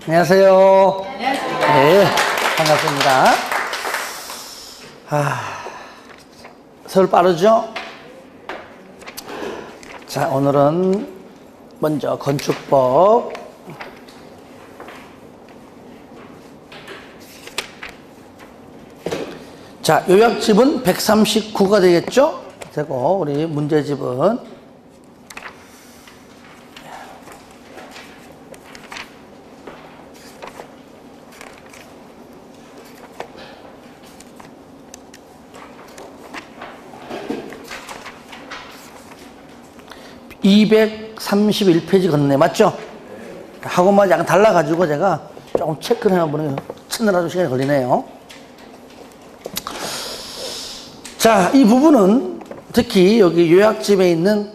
안녕하세요. 네, 반갑습니다. 서울 빠르죠? 자, 오늘은 먼저 건축법. 자, 요약집은 139가 되겠죠? 되고, 우리 문제집은 231페이지 걷네. 맞죠? 학원마다 약간 달라가지고 제가 조금 체크를 해보는 게 찾느라도 시간이 걸리네요. 자, 이 부분은 특히 여기 요약집에 있는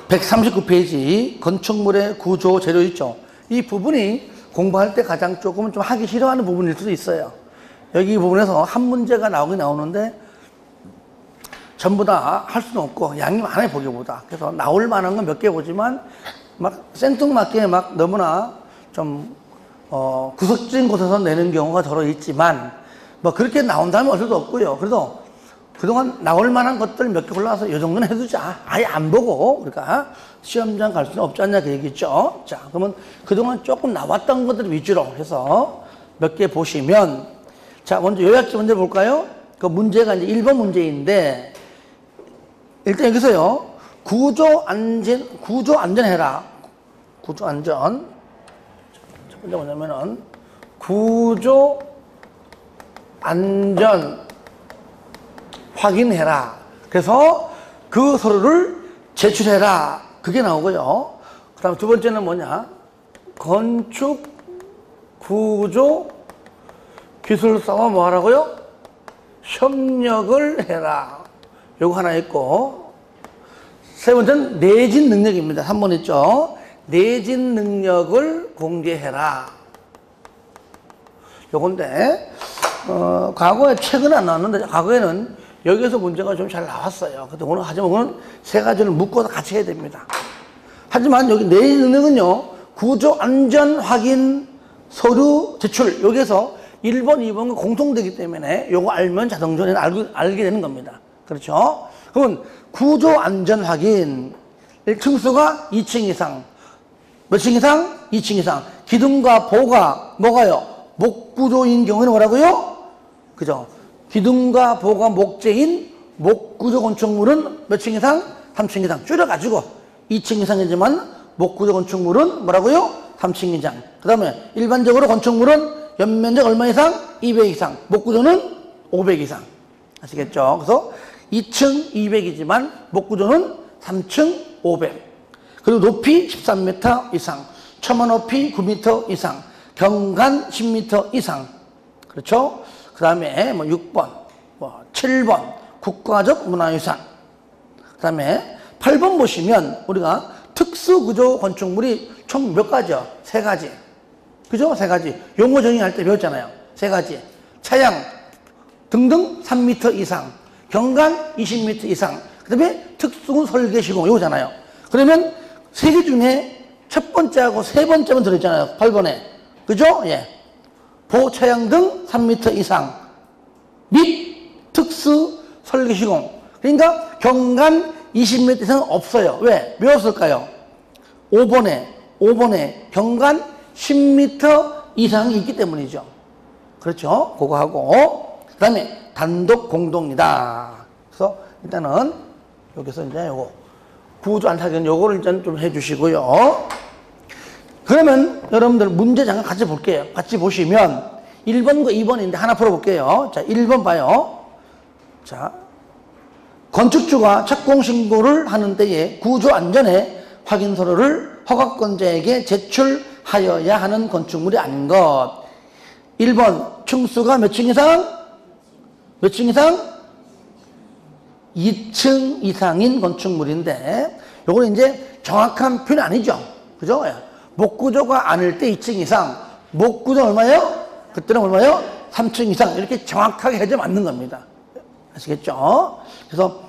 139페이지 건축물의 구조 재료 있죠. 이 부분이 공부할 때 가장 조금 좀 하기 싫어하는 부분일 수도 있어요. 여기 이 부분에서 한 문제가 나오긴 나오는데 전부 다 할 수는 없고 양이 많아요, 보기보다. 그래서 나올 만한 건 몇 개 보지만 막 생뚱맞게 막 너무나 좀 구석진 곳에서 내는 경우가 더러 있지만 뭐 그렇게 나온다면 어쩔 수 없고요. 그래도 그동안 나올 만한 것들 몇 개 골라서 이 정도는 해두자. 아예 안 보고 그러니까 시험장 갈 수는 없지 않냐 그 얘기죠. 자, 그러면 그동안 조금 나왔던 것들 위주로 해서 몇 개 보시면, 자, 먼저 요약집 문제 볼까요? 그 문제가 이제 1번 문제인데, 일단 여기서요, 구조 안전해라. 구조 안전. 첫 번째 뭐냐면은, 구조 안전 확인해라. 그래서 그 서류를 제출해라. 그게 나오고요. 그 다음 두 번째는 뭐냐? 건축 구조 기술사와 뭐 하라고요? 협력을 해라. 요거 하나 있고, 세 번째는 내진 능력입니다. 3번 있죠. 내진 능력을 공개해라. 요건데, 과거에 최근에 안 나왔는데, 과거에는 여기에서 문제가 좀 잘 나왔어요. 근데 오늘 하지만 오늘 세 가지를 묶어서 같이 해야 됩니다. 하지만 여기 내진 능력은요, 구조 안전 확인 서류 제출. 여기에서 1번, 2번과 공통되기 때문에 요거 알면 자동적으로 알게 되는 겁니다. 그렇죠? 그러면 구조 안전 확인. 층수가 2층 이상. 몇 층 이상? 2층 이상. 기둥과 보가 뭐가요? 목구조인 경우에는 뭐라고요? 그죠? 기둥과 보가 목재인 목구조 건축물은 몇 층 이상? 3층 이상. 줄여가지고 2층 이상이지만 목구조 건축물은 뭐라고요? 3층 이상. 그 다음에 일반적으로 건축물은 연면적 얼마 이상? 200 이상. 목구조는 500 이상. 아시겠죠? 그래서 2층 200이지만 목구조는 3층 500. 그리고 높이 13m 이상. 처마 높이 9m 이상. 경관 10m 이상. 그렇죠? 그 다음에 뭐 6번, 뭐 7번, 국가적 문화유산. 그 다음에 8번 보시면 우리가 특수구조 건축물이 총 몇 가지요? 3가지. 그죠? 3가지. 용어 정의할 때 배웠잖아요. 3가지. 차양 등등 3m 이상. 경관 20m 이상. 그 다음에 특수 설계 시공. 이거잖아요. 그러면 3개 중에 첫 번째하고 세 번째만 들어있잖아요. 8번에. 그죠? 예. 보차양 등 3m 이상 및 특수 설계 시공. 그러니까 경관 20m 이상은 없어요. 왜? 왜 없을까요? 5번에 경관 10m 이상이 있기 때문이죠. 그렇죠? 그거 하고, 그 다음에 단독 공동이다. 그래서 일단은 여기서 이제 요거 구조 안타기는 요거를 일단 좀 해주시고요. 그러면 여러분들 문제 잠깐 같이 볼게요. 같이 보시면 1번과 2번인데 하나 풀어볼게요. 자, 1번 봐요. 자, 건축주가 착공신고를 하는 때에 구조 안전의 확인서류를 허가권자에게 제출하여야 하는 건축물이 아닌 것. 1번 층수가 몇 층 이상? 몇 층 이상? 2층 이상인 건축물인데 요거는 이제 정확한 표현이 아니죠. 그죠? 목구조가 아닐 때 2층 이상. 목구조 얼마예요? 그때는 얼마예요? 3층 이상. 이렇게 정확하게 해야 맞는 겁니다. 아시겠죠? 그래서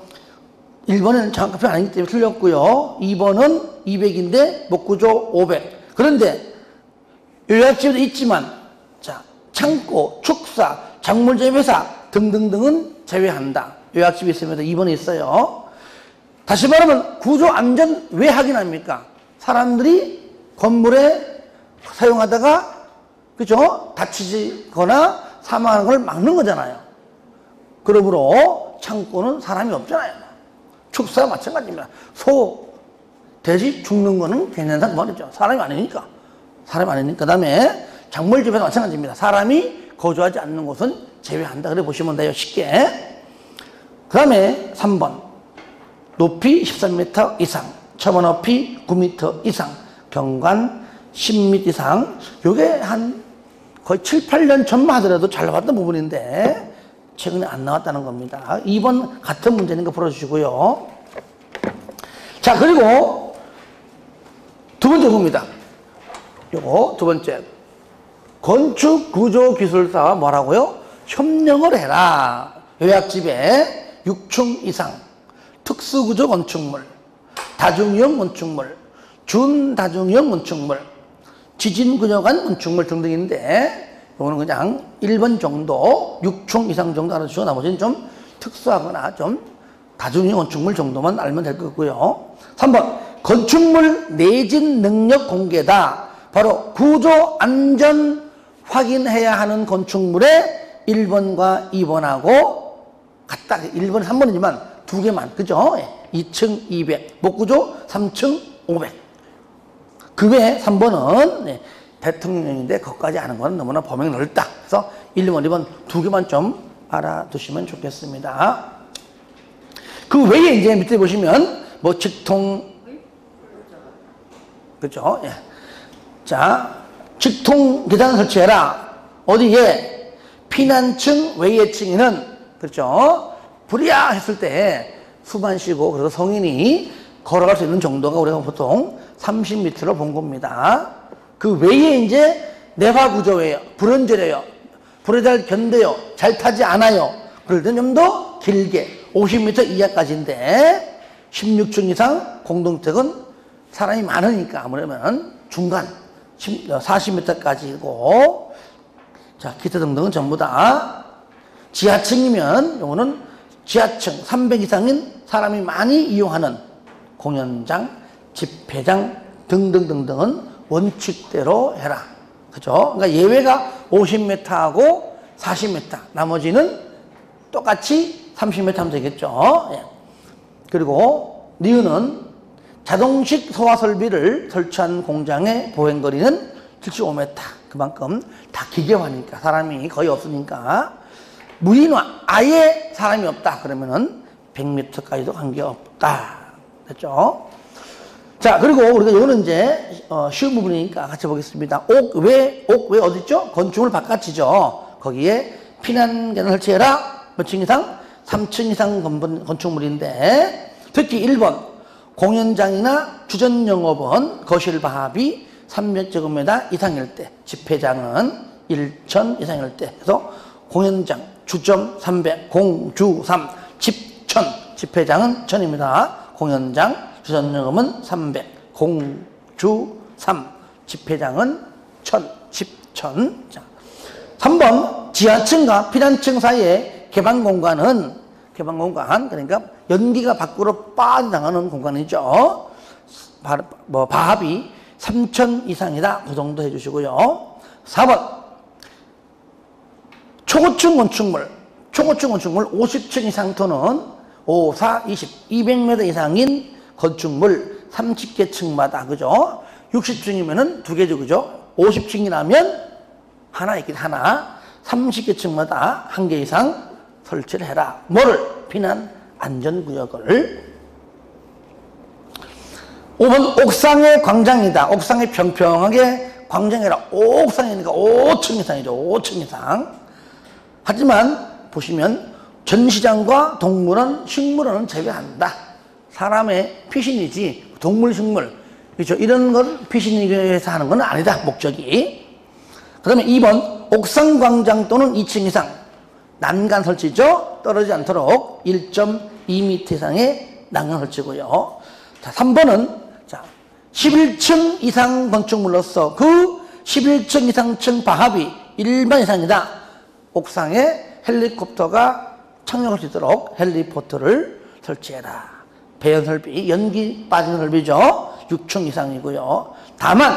1번은 정확한 표현 아니기 때문에 틀렸고요. 2번은 200인데 목구조 500. 그런데 요약집도 있지만, 자, 창고, 축사, 작물재배사 등등등은 제외한다. 요약집이 있으면 2번에 있어요. 다시 말하면 구조 안전 왜 확인합니까? 사람들이 건물에 사용하다가, 그죠? 다치거나 사망하는 걸 막는 거잖아요. 그러므로 창고는 사람이 없잖아요. 축사와 마찬가지입니다. 소, 돼지 죽는 거는 괜찮다는 말이죠. 사람이 아니니까. 사람이 아니니까. 그 다음에 작물집에서 마찬가지입니다. 사람이 거주하지 않는 곳은 제외한다. 그래 보시면 돼요. 쉽게. 그 다음에 3번. 높이 13m 이상, 처마 높이 9m 이상, 경관 10m 이상. 요게 한 거의 7, 8년 전만 하더라도 잘 나왔던 부분인데 최근에 안 나왔다는 겁니다. 2번 같은 문제니까 풀어주시고요. 자, 그리고 두 번째 봅니다. 요거 두 번째. 건축구조기술사와 뭐라고요? 협력을 해라. 요약집에 6층 이상, 특수구조 건축물, 다중이용 건축물, 준다중이용 건축물, 지진근역한 건축물 등등인데 이거는 그냥 1번 정도 6층 이상 정도 알아주시고 나머지는 좀 특수하거나 좀 다중이용 건축물 정도만 알면 될 것 같고요. 3번 건축물 내진 능력 공개다. 바로 구조 안전 확인해야 하는 건축물에 1번과 2번하고 같다. 1번, 3번이지만 두 개만. 그죠? 2층 200, 목구조 3층 500. 그 외에 3번은 대통령인데 거기까지 아는 건 너무나 범위가 넓다. 그래서 1, 2번, 2번 두 개만 좀 알아두시면 좋겠습니다. 그 외에 이제 밑에 보시면 뭐 직통, 그죠? 예. 자, 직통 계단을 설치해라. 어디에? 피난층 외예층에는, 그렇죠? 불이야 했을 때 숨 안 쉬고 그래서 성인이 걸어갈 수 있는 정도가 우리가 보통 30m로 본 겁니다. 그 외에 이제 내화구조예요. 불안전해요. 불에 잘 견뎌요. 잘 타지 않아요. 그럴 때는 좀 더 길게 50m 이하까지인데 16층 이상 공동택은 사람이 많으니까 아무래도 중간 40m까지고 자 기타 등등은 전부 다 지하층이면 요거는 지하층 300 이상인 사람이 많이 이용하는 공연장, 집회장 등등등등은 원칙대로 해라. 그죠? 그러니까 예외가 50m하고 40m. 나머지는 똑같이 30m 하면 되겠죠. 예. 그리고 니은은 자동식 소화 설비를 설치한 공장의 보행거리는 75m. 그만큼 다 기계화니까 사람이 거의 없으니까. 무인화, 아예 사람이 없다. 그러면은 100m까지도 관계없다. 됐죠? 자, 그리고 우리가 이거는 이제, 쉬운 부분이니까 같이 보겠습니다. 옥외 어딨죠? 건축물 바깥이죠. 거기에 피난계단 설치해라. 몇 층 이상? 3층 이상 건축물인데, 특히 1번, 공연장이나 주전영업원, 거실바합이 300제곱미터 이상일 때, 집회장은 1천 이상일 때, 그래서 공연장, 주점 300, 공주 3, 집 1000, 집회장은 1000입니다. 공연장, 주전영업은 300, 공주 3, 집회장은 1000, 집 1000. 자, 3번, 지하층과 피난층 사이의 개방공간, 그러니까 연기가 밖으로 빠져나가는 공간이죠. 바합이 3000 이상이다. 그 정도 해주시고요. 4번, 초고층 건축물 50층 이상 또는 5, 4, 20, 200m 이상인 건축물 30개 층마다, 그죠? 60층이면은 두 개죠, 그죠? 50층이라면 하나 있긴 하나, 30개 층마다 한 개 이상 설치를 해라. 뭐를? 피난 안전구역을. 5번 옥상의 광장이다. 옥상에 평평하게 광장이라. 옥상이니까 5층 이상이죠. 5층 이상. 하지만 보시면 전시장과 동물원, 식물원은 제외한다. 사람의 피신이지 동물, 식물, 그렇죠? 이런 건 피신이 위해서 하는 건 아니다. 목적이. 그 다음에 2번 옥상 광장 또는 2층 이상 난간 설치죠. 떨어지지 않도록 1.2m 이상의 난간 설치고요. 자, 3번은 자 11층 이상 건축물로서 그 11층 이상층 바합이 1만 이상이다. 옥상에 헬리콥터가 착륙할 수 있도록 헬리포트를 설치해라. 배연 설비, 연기 빠지는 설비죠. 6층 이상이고요. 다만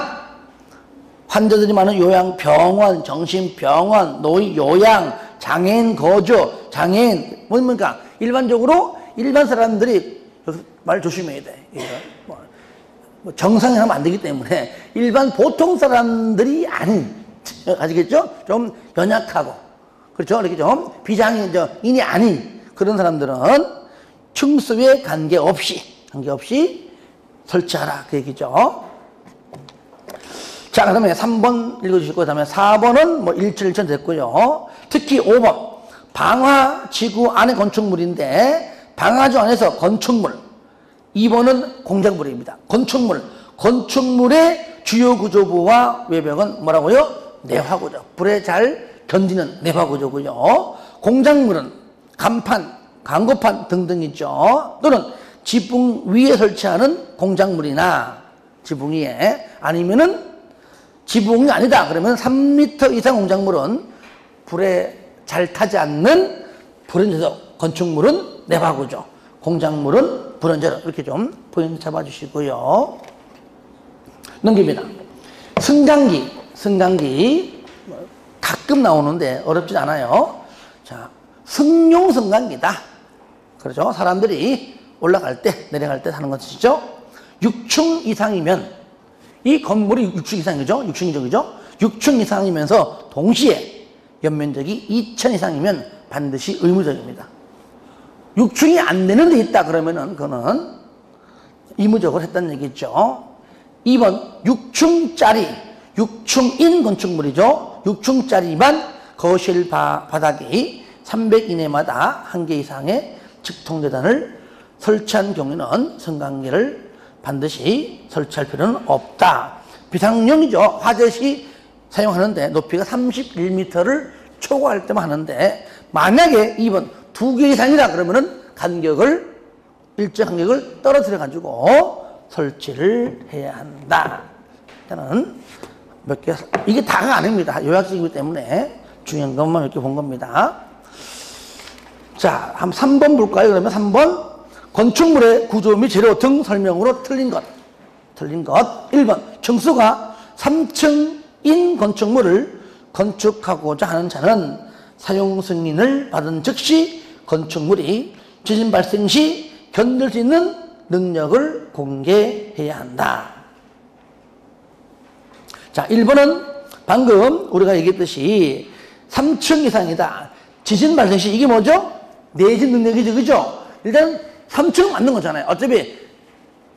환자들이 많은 요양병원, 정신병원, 노인요양, 장애인 거주, 장애인 뭡니까? 일반적으로 일반 사람들이 말 조심해야 돼. 뭐 정상이 하면 안 되기 때문에 일반 보통 사람들이 아닌, 아시겠죠? 좀 연약하고, 그렇죠? 이렇게 좀 비장애인이 아닌 그런 사람들은 층수에 관계없이 설치하라. 그 얘기죠. 자, 그 다음에 3번 읽어주시고, 그 다음에 4번은 뭐 1층 됐고요. 특히 5번. 방화지구 안의 건축물인데, 방화지구 안에서 건축물. 2번은 공작물입니다. 건축물의 주요 구조부와 외벽은 뭐라고요? 내화구조. 불에 잘 견디는 내화구조고요. 공작물은 간판, 광고판 등등 있죠. 또는 지붕 위에 설치하는 공작물이나 지붕 위에, 아니면은 지붕이 아니다 그러면 3m 이상 공작물은 불에 잘 타지 않는 불연제적, 건축물은 내화구조, 공작물은 불연제적. 이렇게 좀 포인트 잡아주시고요. 넘깁니다. 승강기 가끔 나오는데 어렵지 않아요. 자, 승용 승강기다. 그렇죠? 사람들이 올라갈 때 내려갈 때 타는 것이죠. 6층 이상이면, 이 건물이 6층 이상이죠. 6층 이상이면서 동시에 연면적이 2천 이상이면 반드시 의무적입니다. 6층이 안 되는 데 있다 그러면은 그거는 의무적으로 했다는 얘기죠. 2번 6층인 건축물이죠. 6층짜리만 거실 바닥이 300 이내마다 1개 이상의 직통계단을 설치한 경우에는 승강기를 반드시 설치할 필요는 없다. 비상용이죠. 화재 시 사용하는데 높이가 31m를 초과할 때만 하는데, 만약에 2번 2개 이상이다 그러면은 일정 간격을 떨어뜨려 가지고 설치를 해야 한다. 일단은 몇 개, 이게 다가 아닙니다. 요약식이기 때문에 중요한 것만 이렇게 본 겁니다. 자, 한 3번 볼까요? 그러면 3번. 건축물의 구조 및 재료 등 설명으로 틀린 것. 1번. 층수가 3층인 건축물을 건축하고자 하는 자는 사용 승인을 받은 즉시 건축물이 지진 발생 시 견딜 수 있는 능력을 공개해야 한다. 자, 1번은 방금 우리가 얘기했듯이 3층 이상이다. 지진 발생 시 이게 뭐죠? 내진 능력이죠. 그죠? 일단 3층은 맞는 거잖아요. 어차피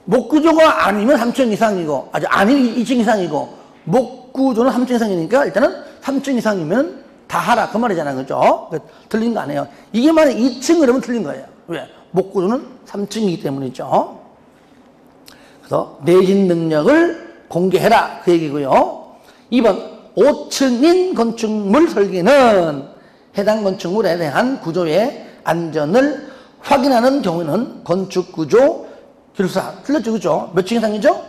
목구조가 아니면 3층 이상이고, 아니면 2층 이상이고, 목구조는 3층 이상이니까 일단은 3층 이상이면 다 하라. 그 말이잖아요. 그죠? 틀린 거 아니에요. 이게 만약 2층 그러면 틀린 거예요. 왜? 목구조는 3층이기 때문이죠. 그래서 내진 능력을 공개해라. 그 얘기고요. 2번 5층인 건축물 설계는 해당 건축물에 대한 구조의 안전을 확인하는 경우에는 건축구조 기술사. 틀렸죠? 그죠? 몇 층 이상이죠?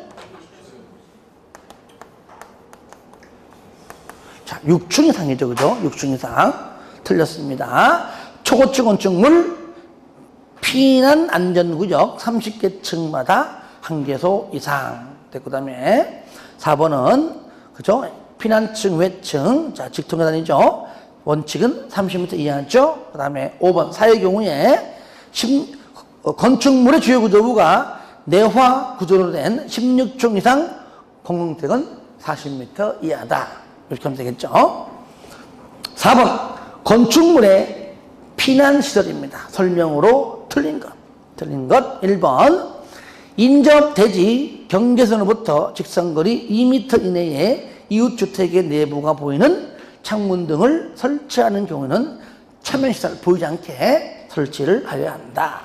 자, 6층 이상이죠. 그죠? 6층 이상. 틀렸습니다. 초고층 건축물 피난 안전구역 30개 층마다 1개소 이상. 그 다음에 4번은, 그죠? 피난층, 외층. 자, 직통계단이죠. 원칙은 30m 이하죠. 그 다음에 5번. 사의 경우에 건축물의 주요 구조부가 내화 구조로 된 16층 이상 공공택은 40m 이하다. 이렇게 하면 되겠죠. 4번 건축물의 피난시설입니다. 설명으로 틀린 것. 1번 인접 대지 경계선으로부터 직선거리 2m 이내에 이웃주택의 내부가 보이는 창문 등을 설치하는 경우에는 차면시설 보이지 않게 설치를 하여야 한다.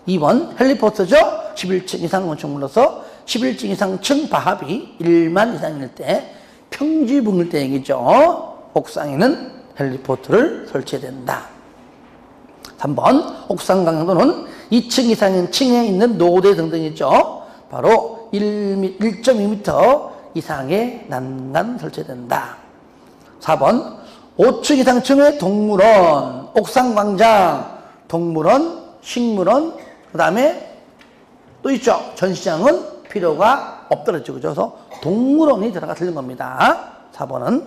2번 헬리포트죠. 11층 이상 건축물로서 11층 이상 층 바합이 1만 이상일 때, 평지붕일 때 얘기죠. 옥상에는 헬리포트를 설치해야 된다. 3번 옥상 강도는 2층 이상인 층에 있는 노대 등등 있죠. 바로 1.2m 이상의 난간 설치된다. 4번 5층 이상층의 동물원, 옥상광장, 동물원, 식물원, 그 다음에 또 있죠. 전시장은 필요가 없더랬죠. 그래서 동물원이 들어가 틀린 겁니다. 4번은.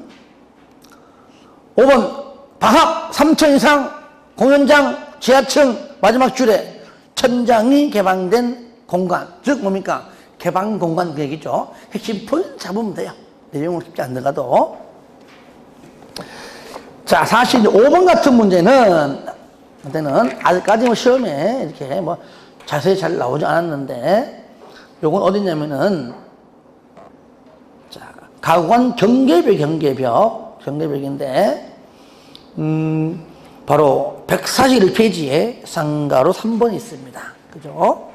5번 방학 3층 이상 공연장 지하층 마지막 줄에 천장이 개방된 공간, 즉 뭡니까? 개방 공간 그 얘기죠. 핵심 포인트 잡으면 돼요. 내용은 쉽지 않더라도. 자, 사실 5번 같은 문제는 아직까지 뭐 시험에 이렇게 뭐 자세히 잘 나오지 않았는데, 요건 어디냐면은, 자, 가관 경계벽인데, 바로 141페이지에 쌍가로 3번이 있습니다. 그죠?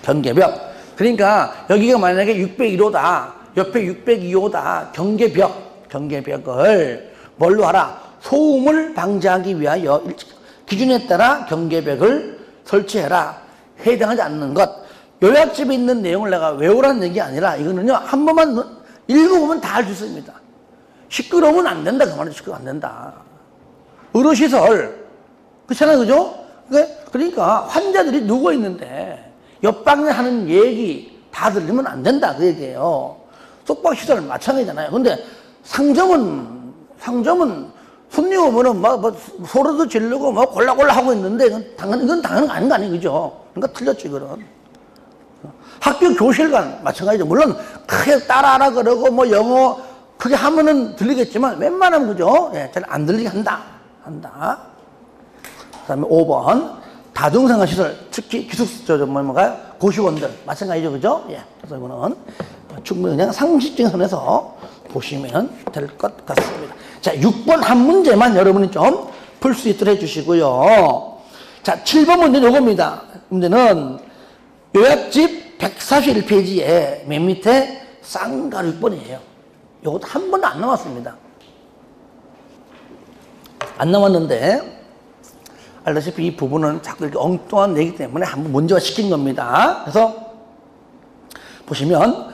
경계벽. 그러니까 여기가 만약에 601호다, 옆에 602호다, 경계벽을 뭘로 하라? 소음을 방지하기 위하여 기준에 따라 경계벽을 설치해라. 해당하지 않는 것. 요약집에 있는 내용을 내가 외우라는 얘기 아니라 이거는요, 한 번만 읽어보면 다 알 수 있습니다. 시끄러우면 안 된다. 그 말이죠. 시끄러우면 안 된다. 의료시설. 그렇잖아요. 그죠? 그러니까 환자들이 누워있는데 옆방에 하는 얘기 다 들리면 안 된다. 그 얘기예요. 숙박시설 마찬가지잖아요. 근데 상점은 손님 오면은 소리도 지르고 골라골라 하고 있는데 이건 당연한 거 아닌 거 아니에요. 그죠? 그러니까 틀렸죠. 이거는. 학교 교실관 마찬가지죠. 물론 크게 따라하라 그러고 영어 크게 하면은 들리겠지만 웬만하면 그죠? 예, 잘 안 들리게 한다. 그 다음에 5번 다중생활시설, 특히 고시원들 마찬가지죠. 그죠? 예. 그래서 이거는 충분히 그냥 상식적인 선에서 보시면 될 것 같습니다. 자, 6번 한 문제만 여러분이 좀 풀 수 있도록 해주시고요. 자, 7번 문제는 이겁니다. 문제는 요약집 141페이지에 맨 밑에 쌍가루 6번이에요. 이것도 한 번도 안 나왔습니다. 안 나왔는데, 알다시피 이 부분은 자꾸 이렇게 엉뚱한 얘기 때문에 한번 문제화 시킨 겁니다. 그래서 보시면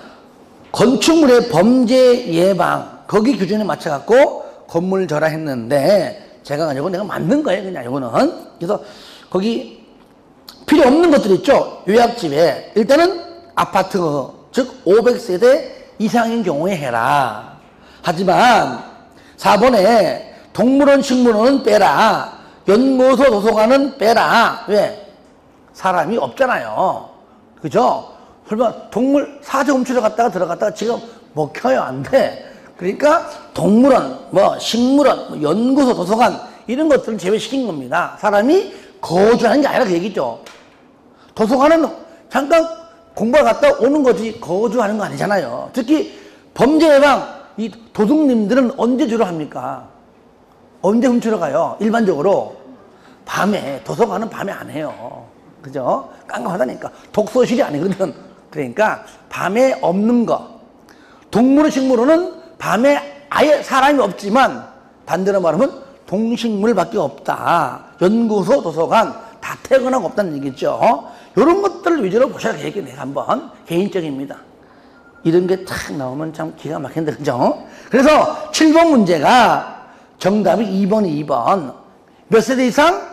건축물의 범죄 예방, 거기 기준에 맞춰갖고 건물 절하했는데, 제가 가지고 내가 만든 거예요. 그냥 이거는. 그래서 거기 필요 없는 것들 있죠. 요약집에. 일단은 아파트, 즉 500세대 이상인 경우에 해라. 하지만 4번에 동물원, 식물원은 빼라. 연구소, 도서관은 빼라. 왜? 사람이 없잖아요. 그죠? 설마 동물 사자 훔치러 갔다가 들어갔다가 지금 먹혀요? 안 돼. 그러니까 동물원, 식물원, 연구소, 도서관 이런 것들을 제외시킨 겁니다. 사람이 거주하는 게 아니라 그 얘기죠. 도서관은 잠깐 공부하러 갔다 오는 거지 거주하는 거 아니잖아요. 특히 범죄 예방, 이 도둑님들은 언제 주로 합니까? 언제 훔치러 가요? 일반적으로 밤에. 도서관은 밤에 안 해요. 그죠? 깜깜하다니까. 독서실이 아니거든. 그러니까 밤에 없는 거. 동물원, 식물원은 밤에 아예 사람이 없지만 반대로 말하면 동식물밖에 없다. 연구소, 도서관 다 퇴근하고 없다는 얘기죠. 이런 것들을 위주로 보셔야 되겠네요. 한번 개인적입니다. 이런 게 탁 나오면 참 기가 막힌다. 그죠? 그래서 7번 문제가 정답이 2번. 몇 세대 이상?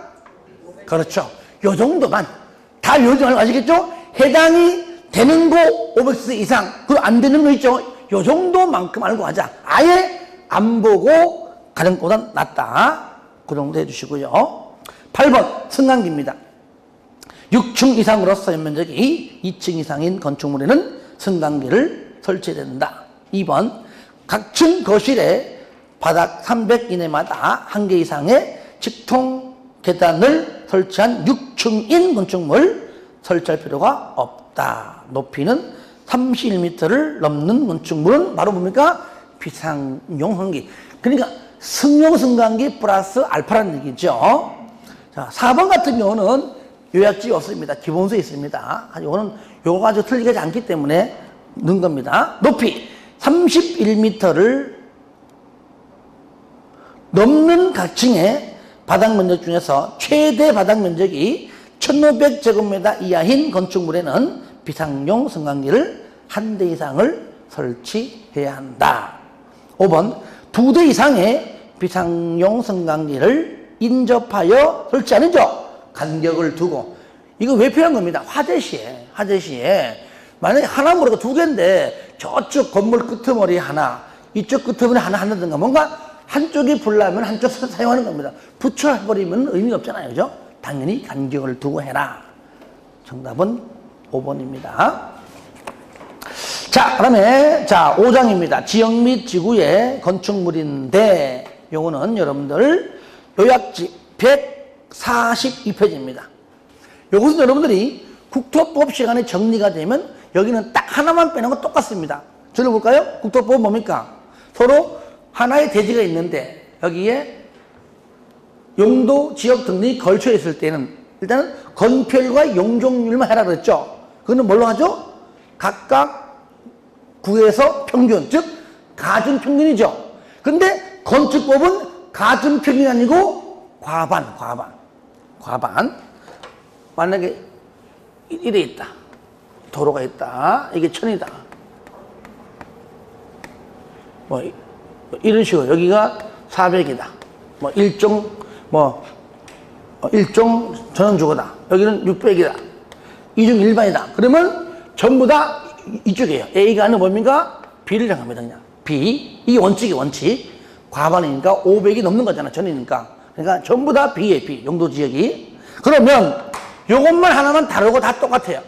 그렇죠. 요 정도만. 다 요 정도 아시겠죠? 해당이 되는 거 500세대 이상. 그리고 안 되는 거 있죠? 요 정도만큼 알고 하자. 아예 안 보고 가는 것보다 낫다. 그 정도 해주시고요. 8번 승강기입니다. 6층 이상으로서 연면적이 2층 이상인 건축물에는 승강기를 설치된다. 2번 각 층 거실에 바닥 300 이내마다 한 개 이상의 직통 계단을 설치한 6층인 건축물 설치할 필요가 없다. 높이는 31m를 넘는 건축물은 바로 뭡니까? 비상용 승강기. 그러니까 승용 승강기 플러스 알파라는 얘기죠. 자, 4번 같은 경우는 요약집이 없습니다. 기본서에 있습니다. 이거는 요거 가지고 틀리지 않기 때문에 넣은 겁니다. 높이 31m를 넘는 각 층의 바닥 면적 중에서 최대 바닥 면적이 1500제곱미터 이하인 건축물에는 비상용 승강기를 한 대 이상을 설치해야 한다. 5번 2대 이상의 비상용 성강기를 인접하여 설치하는죠. 간격을 두고. 이거 왜 필요한 겁니다. 화재 시에 만약에 하나 모르고 2개인데 저쪽 건물 끄트머리 하나, 이쪽 끄트머리 하나 한다든가 뭔가 한쪽이 불나면 한쪽 사용하는 겁니다. 붙여버리면 의미가 없잖아요. 그죠? 당연히 간격을 두고 해라. 정답은 5번입니다. 자, 그다음에 5장입니다. 지역 및 지구의 건축물인데 요거는 여러분들 요약지 142페이지입니다. 요것은 여러분들이 국토법 시간에 정리가 되면 여기는 딱 하나만 빼는 건 똑같습니다. 들어볼까요? 국토법 뭡니까? 서로 하나의 대지가 있는데 여기에 용도, 지역 등등이 걸쳐 있을 때는 일단은 건폐율과 용적률만 해라 그랬죠. 그거는 뭘로 하죠? 각각 구에서 평균, 즉 가중 평균이죠. 근데 건축법은 가중 평균이 아니고 과반. 만약에 이래 있다. 도로가 있다. 이게 1000이다. 뭐 이런 식으로 여기가 400이다. 뭐 일종 전원주거다. 여기는 600이다. 이중 일반이다. 그러면 전부 다 이쪽이에요. A가 아니면 뭡니까? B를 정합니다. 그냥 B. 이게 원칙. 과반이니까 500이 넘는 거잖아. 전이니까. 그러니까 전부 다 B에 B. 용도 지역이. 그러면 요것만 하나만 다르고 다 똑같아요.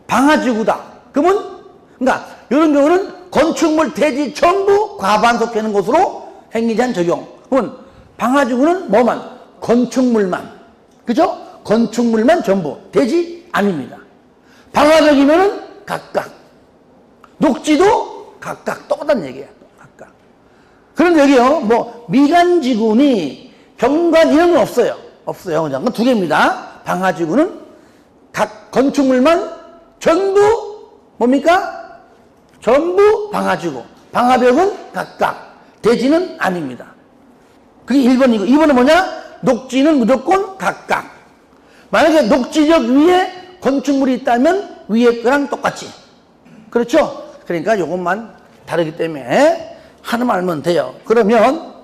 방화지구다. 그러면 그러니까 이런 경우는 건축물 대지 전부 과반 속하는 곳으로 행위제한 적용. 그러면 방화지구는 뭐만? 건축물만. 그죠? 건축물만 전부. 대지 아닙니다. 방화적이면은 각각. 녹지도 각각. 똑같은 얘기예요. 각각. 그런데 여기요, 뭐, 미간지구니, 경관 이런 건 없어요. 그냥. 그건 2개입니다. 방화지구는 각 건축물만 전부, 뭡니까? 전부 방화지구. 방화벽은 각각. 대지는 아닙니다. 그게 1번이고, 2번은 뭐냐? 녹지는 무조건 각각. 만약에 녹지역 위에 건축물이 있다면 위에 거랑 똑같이. 그렇죠? 그러니까 요것만 다르기 때문에 하나만 알면 돼요. 그러면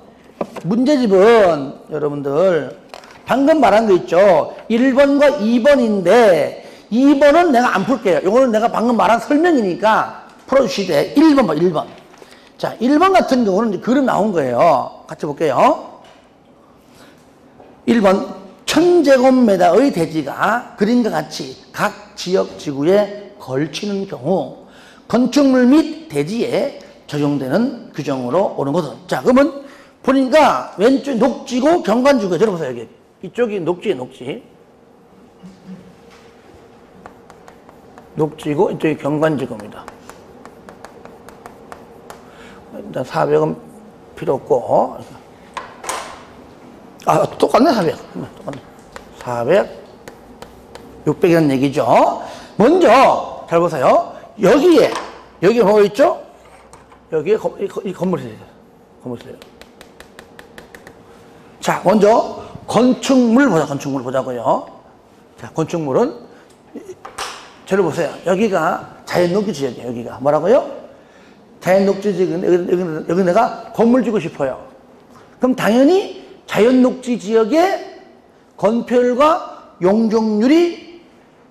문제집은 여러분들 방금 말한 거 있죠? 1번과 2번인데 2번은 내가 안 풀게요. 요거는 내가 방금 말한 설명이니까 풀어주시되 1번 봐, 1번. 자, 1번 같은 경우는 이제 그림 나온 거예요. 같이 볼게요. 1번 1000제곱미터의 대지가 그림과 같이 각 지역 지구에 걸치는 경우 건축물 및 대지에 적용되는 규정으로 오는 것은. 자, 그러면 보니까 왼쪽 녹지고 경관지구. 들어보세요. 여기 이쪽이 녹지. 녹지고 이쪽이 경관지구입니다. 일단 400은 필요 없고. 똑같네, 400. 똑같네. 400, 600이라는 얘기죠. 먼저, 잘 보세요. 여기 뭐 있죠? 여기에 이 건물이 있어요. 자, 먼저, 건축물 보자고요. 자, 건축물은, 저를 보세요. 여기가 자연녹지 지역이에요, 여기가. 뭐라고요? 자연녹지 지역인데, 여기 내가 건물 주고 싶어요. 그럼 당연히, 자연녹지 지역에 건폐율과 용적률이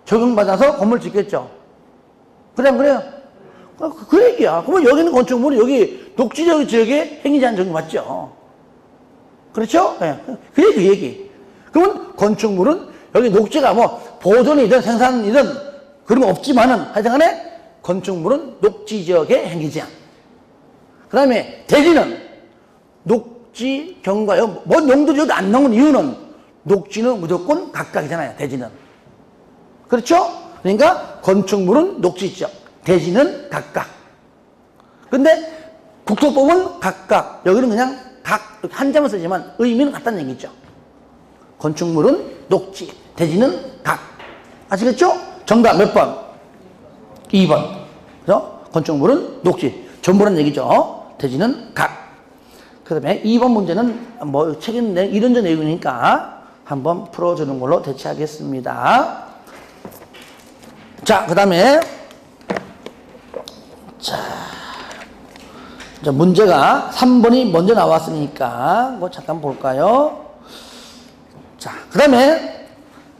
적용받아서 건물 짓겠죠. 그래요? 그 얘기야. 그러면 여기는 건축물이 여기 녹지 지역에 행위제한 적용 맞죠. 그렇죠? 네. 그 얘기. 그러면 건축물은 여기 녹지가 뭐 보존이든 생산이든 그런 거 없지만은 하여튼간에 건축물은 녹지 지역에 행위제한. 그 다음에 대지는 녹지 경과요. 뭔 용도지역도 안 나오는 이유는 녹지는 무조건 각각이잖아요. 대지는. 그렇죠? 그러니까 건축물은 녹지 지역, 대지는 각각. 근데 국토법은 각각. 여기는 그냥 각 한자만 쓰지만 의미는 같다는 얘기죠. 건축물은 녹지, 대지는 각. 아시겠죠? 정답 몇 번? 2번. 그래서 건축물은 녹지, 전부란 얘기죠. 대지는 각. 그 다음에 2번 문제는 뭐 책임 이런저런 내용이니까 한번 풀어주는 걸로 대체하겠습니다. 자, 그 다음에 자, 문제가 3번이 먼저 나왔으니까 그거 잠깐 볼까요? 자, 그 다음에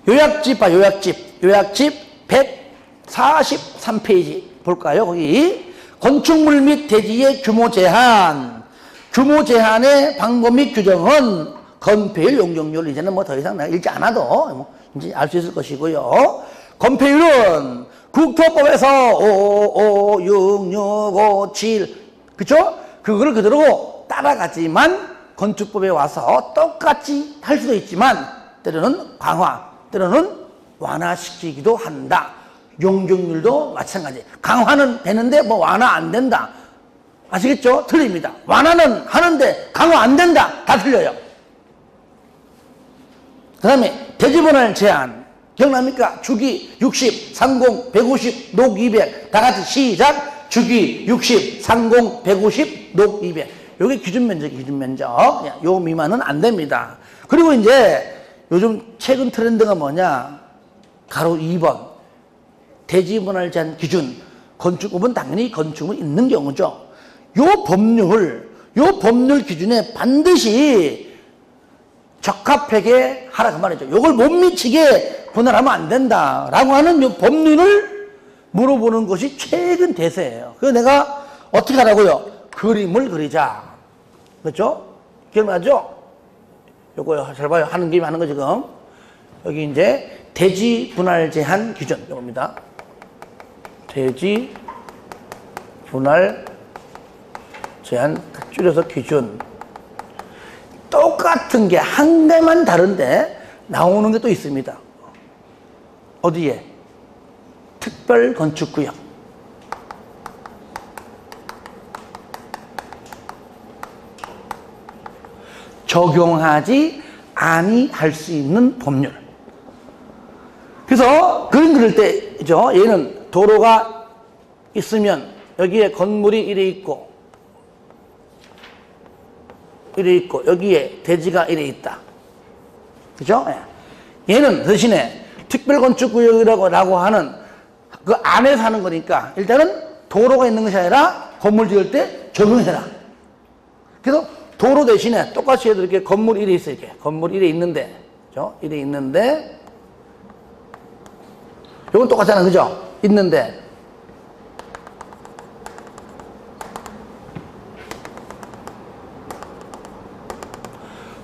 요약집 봐, 요약집 143페이지 볼까요? 거기 건축물 및 대지의 규모 제한의 방법 및 규정은 건폐율, 용적률. 이제는 뭐 더 이상 내가 읽지 않아도 이제 알 수 있을 것이고요. 건폐율은 국토법에서 5, 6, 6, 5, 7 그쵸? 그거를 그대로 따라가지만 건축법에 와서 똑같이 할 수도 있지만 때로는 강화, 때로는 완화시키기도 한다. 용적률도 마찬가지. 강화는 되는데 뭐 완화 안 된다. 아시겠죠? 틀립니다. 완화는 하는데 강화 안 된다. 다 틀려요. 그 다음에 대지분할 제한. 기억납니까? 주기 60, 상공 150, 녹 200. 다 같이 시작. 주기 60, 상공 150, 녹 200. 요게 기준 면적. 요 미만은 안 됩니다. 그리고 이제 요즘 최근 트렌드가 뭐냐? 가로 2번. 대지분할 제한 기준. 건축법은 당연히 건축은 있는 경우죠. 요 법률 기준에 반드시 적합하게 하라 그 말이죠. 요걸 못 미치게 분할하면 안 된다라고 하는 요 법률을 물어보는 것이 최근 대세예요. 그래서 내가 어떻게 하라고요? 그림을 그리자. 그렇죠? 기억나죠? 요거 잘 봐요. 하는 김에 하는 거 지금. 여기 이제 대지 분할 제한 기준 요겁니다. 대지 분할 제한 줄여서 기준. 똑같은 게 한 개만 다른데 나오는 게 또 있습니다. 어디에? 특별건축구역. 적용하지 아니할 수 있는 법률. 그래서 그림 그릴 때죠. 얘는 도로가 있으면 여기에 건물이 이래 있고 여기에 대지가 이래 있다. 그죠? 얘는 대신에 특별건축구역이라고 하는 그 안에서 하는 거니까 일단은 도로가 있는 것이 아니라 건물 지을 때 적용해라. 그래서 도로 대신에 똑같이 해도 이렇게 건물 이래 있어. 이렇게 건물 이래 있는데, 그죠? 이래 있는데, 이건 똑같잖아. 그죠? 있는데,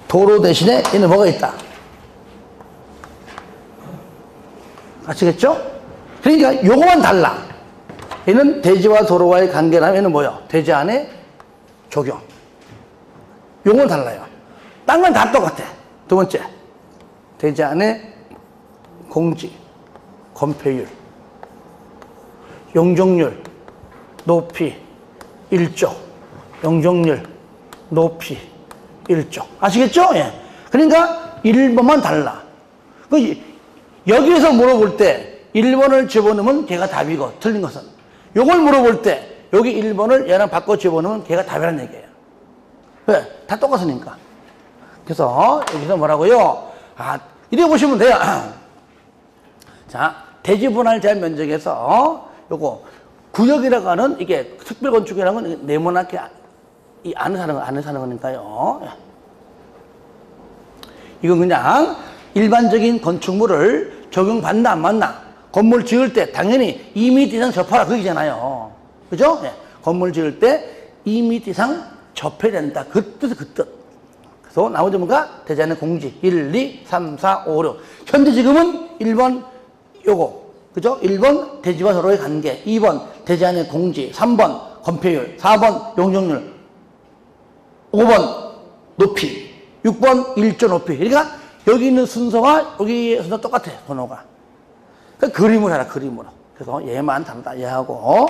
도로 대신에 얘는 뭐가 있다? 아시겠죠? 그러니까 요거만 달라. 얘는 대지와 도로와의 관계라면 얘는 뭐요? 대지 안에 적용. 요건 달라요. 딴 건 다 똑같아. 두 번째, 대지 안에 공지, 건폐율, 용적률, 높이, 일조, 용적률, 높이, 일조. 아시겠죠? 예. 그러니까 1번만 달라. 여기에서 물어볼 때 1번을 집어넣으면 걔가 답이고 틀린 것은. 요걸 물어볼 때 여기 1번을 얘랑 바꿔 집어넣으면 걔가 답이라는 얘기예요. 왜? 다 똑같으니까. 그래서 여기서 뭐라고요? 이래 보시면 돼요. 자, 대지분할 제한 면적에서 요거 구역이라고 하는 이게 특별건축이라는 건 네모나게 이 안에 사는 거니까요. 이건 그냥 일반적인 건축물을 적용받나 안 받나. 건물 지을 때 당연히 2m 이상 접하라 그 얘기잖아요. 그죠? 네. 건물 지을 때 2m 이상 접해야 된다. 그 뜻. 그래서 나머지 뭔가 대지 안에 공지 1, 2, 3, 4, 5, 6. 현재 지금은 1번 요거. 그죠? 1번 대지와 도로의 관계. 2번 대지 안에 공지. 3번 건폐율. 4번 용적률. 5번 높이. 6번 일조 높이. 그러니까 여기 있는 순서와 여기 순서 똑같아. 번호가. 그러니까 그림을 해라. 그림으로. 그래서 얘만 다르다. 얘하고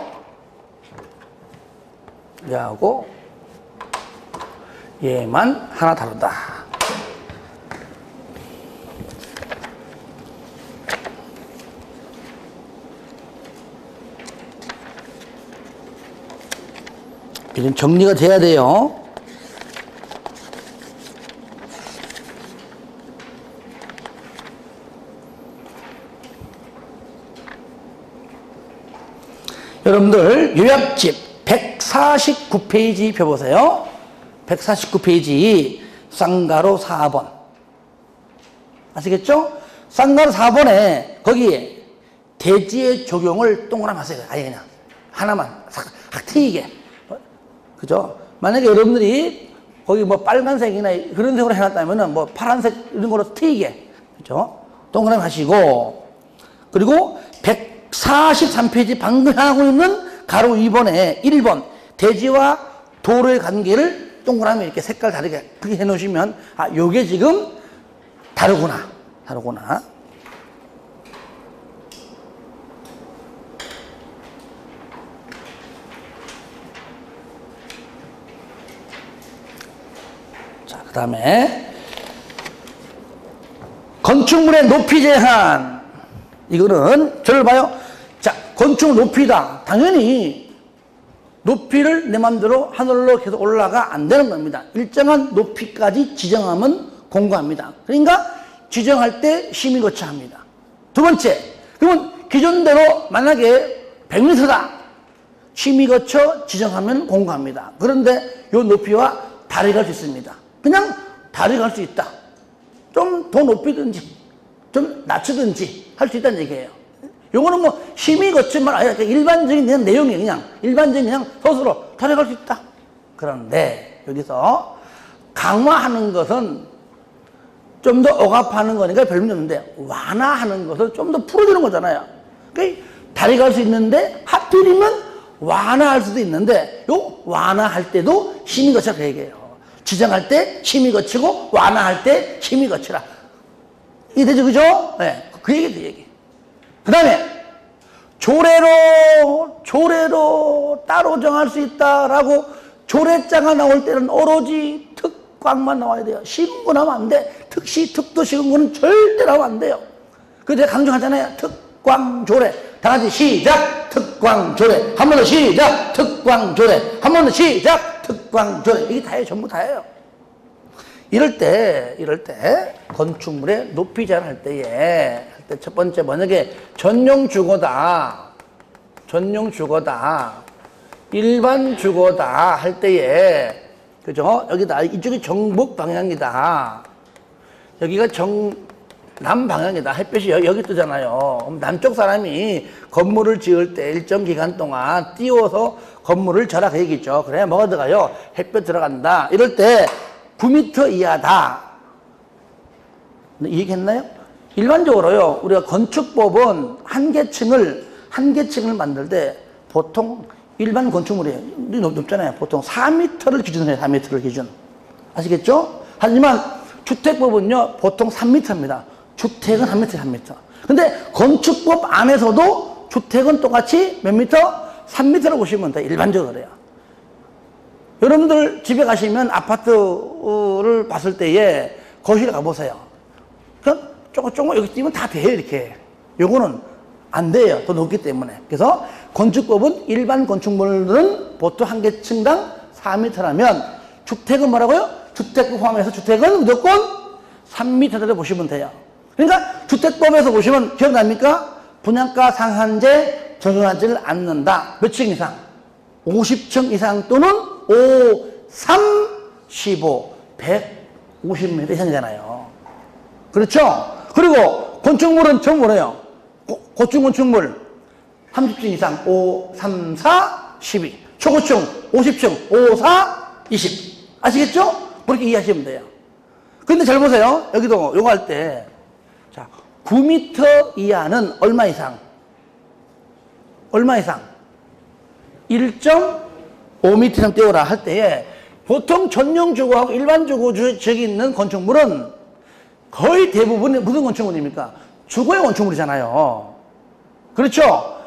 얘만 하나 다르다. 이런 정리가 돼야 돼요. 여러분들 요약집 149페이지 펴보세요. 149페이지 쌍가로 4번. 아시겠죠? 쌍가로 4번에 거기에 대지의 적용을 동그라미 하세요. 아예 그냥 하나만 확 트이게. 그죠? 만약에 여러분들이 거기 뭐 빨간색이나 그런 색으로 해놨다면은 뭐 파란색 이런 거로 트이게. 그죠? 동그라미 하시고, 그리고 143페이지 방금 하고 있는 가로 2번에 1번 대지와 도로의 관계를 동그라미 이렇게 색깔 다르게 크게 해 놓으시면, 아, 요게 지금 다르구나. 자, 그 다음에 건축물의 높이 제한. 이거는 저를 봐요. 자, 건축 높이다. 당연히 높이를 내 맘대로 하늘로 계속 올라가 안 되는 겁니다. 일정한 높이까지 지정하면 공고합니다. 그러니까 지정할 때 심의 거쳐합니다. 두 번째, 그러면 기존대로 만약에 100m다. 심의 거쳐 지정하면 공고합니다. 그런데 이 높이와 다르게 갈 수 있습니다. 그냥 다르게 갈 수 있다. 좀 더 높이든지 좀 낮추든지 할 수 있다는 얘기예요. 요거는 뭐 심의 거치만 아니라 일반적인 그냥 내용이 그냥 일반적인 그냥 서술로 다르게 갈 수 있다. 그런데 여기서 강화하는 것은 좀 더 억압하는 거니까 별 문제 없는데, 완화하는 것은 좀 더 풀어주는 거잖아요. 그러니까 다르게 갈 수 있는데 하필이면 완화할 수도 있는데, 요 완화할 때도 심의 거치라 그 얘기예요. 지정할 때 심의 거치고 완화할 때 심의 거치라. 이게 되죠, 그죠? 네, 그 얘기. 그 다음에 조례로 따로 정할 수 있다라고 조례자가 나올 때는 오로지 특광만 나와야 돼요. 시군구 나오면 안 돼. 특시, 특도, 시군구는 절대 나오면 안 돼요. 그래서 제가 강조하잖아요. 특광조례. 다 같이 시작! 특광조례. 한 번 더 시작! 특광조례. 한 번 더 시작! 특광조례. 이게 다예요. 전부 다예요. 이럴 때 건축물의 높이 제한할 때에 첫 번째 만약에 전용 주거다, 일반 주거다 할 때에, 그죠? 여기다 이쪽이 정북 방향이다, 여기가 정남 방향이다. 햇볕이 여기 뜨잖아요. 그럼 남쪽 사람이 건물을 지을 때 일정 기간 동안 띄워서 건물을 져라 그 얘기죠. 그래 뭐가 들어가요? 햇볕 들어간다. 이럴 때 9m 이하다. 이 얘기 했나요? 일반적으로요, 우리가 건축법은 한 계층을 만들 때 보통 일반 건축물이 높잖아요. 보통 4m를 기준으로 해요. 4m를 기준. 아시겠죠? 하지만 주택법은요, 보통 3m입니다. 주택은 3m. 근데 건축법 안에서도 주택은 똑같이 몇 미터? 3m를 보시면 돼요. 일반적으로 그래요. 여러분들 집에 가시면 아파트를 봤을 때에 거실에 가보세요. 그 조금 여기 뛰면 다 돼요, 이렇게. 요거는 안 돼요. 더 높기 때문에. 그래서 건축법은 일반 건축물들은 보통 한 개층당 4m라면 주택은 뭐라고요? 주택을 포함해서 주택은 무조건 3m대로 보시면 돼요. 그러니까 주택법에서 보시면 기억납니까? 분양가 상한제 적용하지를 않는다. 몇 층 이상? 50층 이상 또는 5, 3, 15, 150m 이상이잖아요. 그렇죠? 그리고 건축물은 전부 뭐래요? 고층 건축물 30층 이상 5, 3, 4, 12. 초고층 50층 5, 4, 20. 아시겠죠? 그렇게 이해하시면 돼요. 근데 잘 보세요. 여기도 요거 할 때, 자, 9m 이하는 얼마 이상? 1.5m 이상 띄워라 할 때에 보통 전용 주거하고 일반 주거 지역에 있는 건축물은 거의 대부분 무슨 건축물입니까? 주거용 건축물이잖아요. 그렇죠?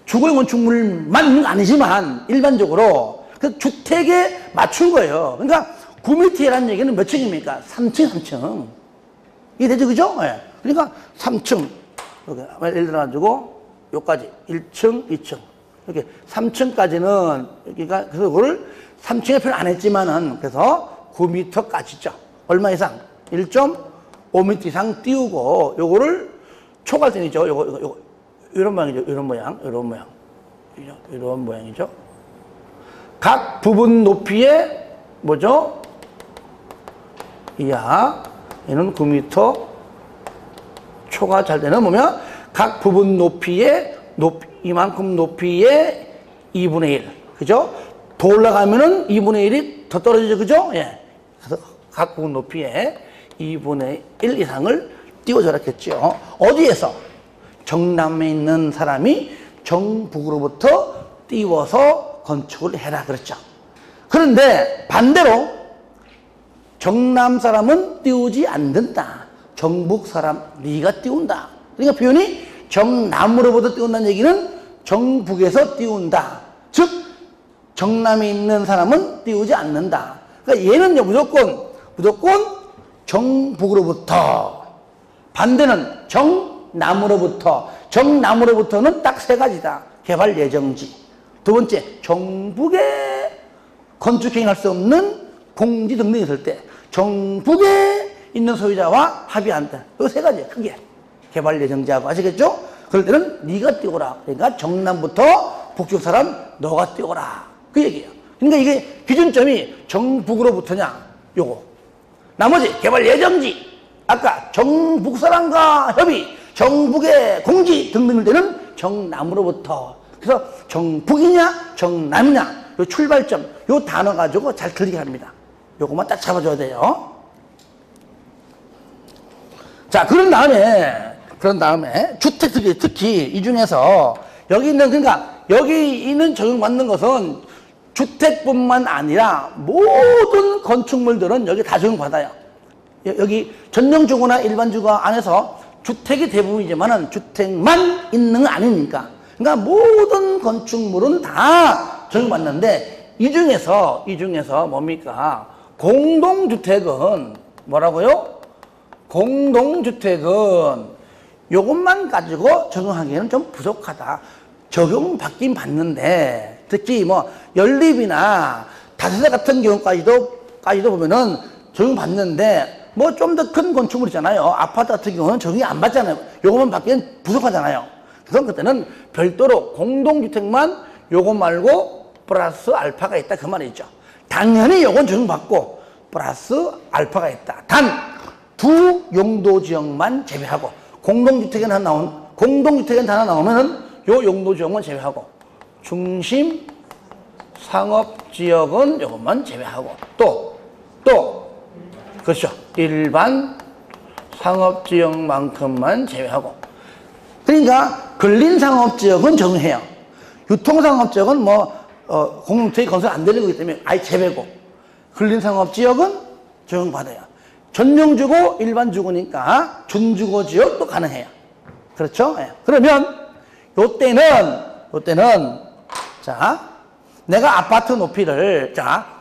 주거용 건축물만 있는 건 아니지만 일반적으로 그 주택에 맞춘 거예요. 그러니까 9m라는 얘기는 몇 층입니까? 3층. 이게 되죠, 그죠? 네. 그러니까 3층. 이렇게 예를 들어가지고 여기까지 1층, 2층. 이렇게 3층까지는 여기가 그래서 그걸 3층에 표현 안 했지만은 그래서 9m까지죠. 얼마 이상? 1.5m 이상 띄우고 요거를 초갈등이죠. 요거 이런 모양이죠. 이런 모양이죠. 각 부분 높이의 뭐죠? 이하, 얘는 9m 초가 잘 되는 뭐면 각 부분 높이의 이만큼 높이의 2분의 1. 그죠? 더 올라가면은 2분의 1이 더 떨어지죠. 그죠? 예. 그래서 각 부분 높이의 2분의 1 이상을 띄워줘라겠죠. 어디에서? 정남에 있는 사람이 정북으로부터 띄워서 건축을 해라 그랬죠. 그런데 반대로 정남 사람은 띄우지 않는다. 정북 사람 네가 띄운다. 그러니까 표현이 정남으로부터 띄운다는 얘기는 정북에서 띄운다. 즉 정남에 있는 사람은 띄우지 않는다. 그러니까 얘는요 무조건 정북으로부터, 반대는 정남으로부터. 정남으로부터는 딱 세 가지다. 개발 예정지. 두 번째, 정북에 건축행위할 수 없는 공지 등등이 있을 때 정북에 있는 소유자와 합의한다. 이 세 가지 크게 개발 예정지하고. 아시겠죠? 그럴 때는 네가 띄워라. 그러니까 정남부터 북쪽 사람 너가 띄워라. 그 얘기예요. 그러니까 이게 기준점이 정북으로부터냐 요거. 나머지 개발 예정지, 아까 정북 사람과 협의, 정북의 공지 등등일 때는 정남으로부터. 그래서 정북이냐 정남이냐 요 출발점 요 단어 가지고 잘 들리게 합니다. 요것만 딱 잡아줘야 돼요. 자, 그런 다음에 주택 특히 이 중에서 여기 있는 적용받는 것은 주택뿐만 아니라 모든 건축물들은 여기 다 적용받아요. 여기 전용주거나 일반주거 안에서 주택이 대부분이지만은 주택만 있는 건 아니니까. 그러니까 모든 건축물은 다 적용받는데 이 중에서 뭡니까? 공동주택은 뭐라고요? 공동주택은 요것만 가지고 적용하기에는 좀 부족하다. 적용받긴 받는데 특히 뭐 연립이나 다세대 같은 경우까지도 보면은 적용받는데 뭐 좀 더 큰 건축물 있잖아요. 아파트 같은 경우는 적용이 안 받잖아요. 요것만 받기엔 부족하잖아요. 그래서 그때는 별도로 공동주택만 요거 말고 플러스 알파가 있다 그 말이죠. 당연히 요건 적용받고 플러스 알파가 있다. 단 두 용도지역만 제외하고 공동주택에 하나 나오면은 요 용도지역만 제외하고 중심 상업지역은 요것만 제외하고 또 그렇죠. 일반 상업지역만큼만 제외하고. 그러니까 근린상업지역은 적용해요. 유통상업지역은 공동주택 건설 안 되는 거기 때문에 아예 제외고, 근린상업지역은 적용받아요. 전용주거, 일반주거니까 준주거지역도 가능해요. 그렇죠? 예. 그러면 요때는 자, 내가 아파트 높이를,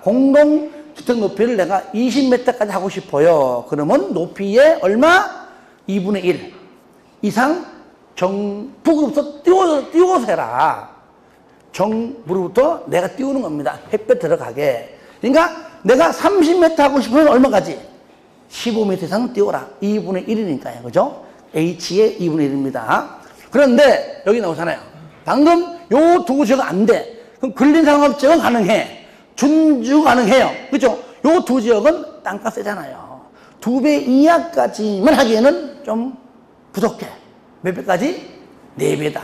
공동주택 높이를 내가 20m까지 하고 싶어요. 그러면 높이에 얼마? 2분의 1 이상 정북으로부터 띄워서 해라. 정부로부터 내가 띄우는 겁니다. 햇볕 들어가게. 그러니까 내가 30m 하고 싶으면 얼마까지? 15m 이상 띄워라. 2분의 1이니까요. 그죠? H의 2분의 1입니다. 그런데 여기 나오잖아요. 방금 요 두 지역은 안 돼. 그럼 근린상업지역은 가능해. 준주 가능해요. 그죠? 요 두 지역은 땅값 세잖아요. 2배 이하까지만 하기에는 좀 부족해. 몇 배까지? 4배다.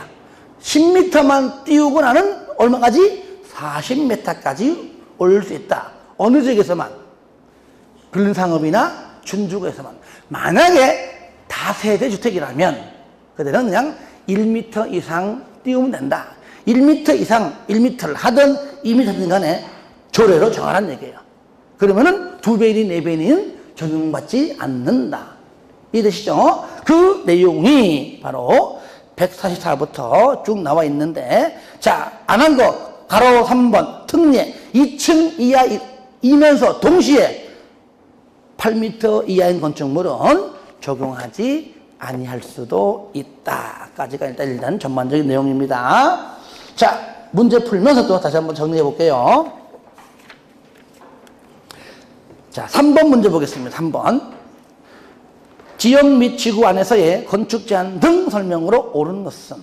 10m만 띄우고 나는 얼마까지? 40m까지 올릴 수 있다. 어느 지역에서만? 근린상업이나 준주거에서만. 만약에 다세대 주택이라면 그들은 그냥 1m 이상 띄우면 된다. 1m 이상 1m를 하든 2m든 간에 조례로 정하라는 얘기예요. 그러면은 2배니 4배니는 적용받지 않는다. 이해되시죠? 그 내용이 바로 144부터 쭉 나와 있는데, 자, 안 한 거 가로 3번 특례 2층 이하이면서 동시에 8m 이하인 건축물은 적용하지 아니할 수도 있다까지가 일단 전반적인 내용입니다. 자, 문제 풀면서 또 다시 한번 정리해 볼게요. 자, 3번 문제 보겠습니다. 3번. 지역 및 지구 안에서의 건축 제한 등 설명으로 옳은 것은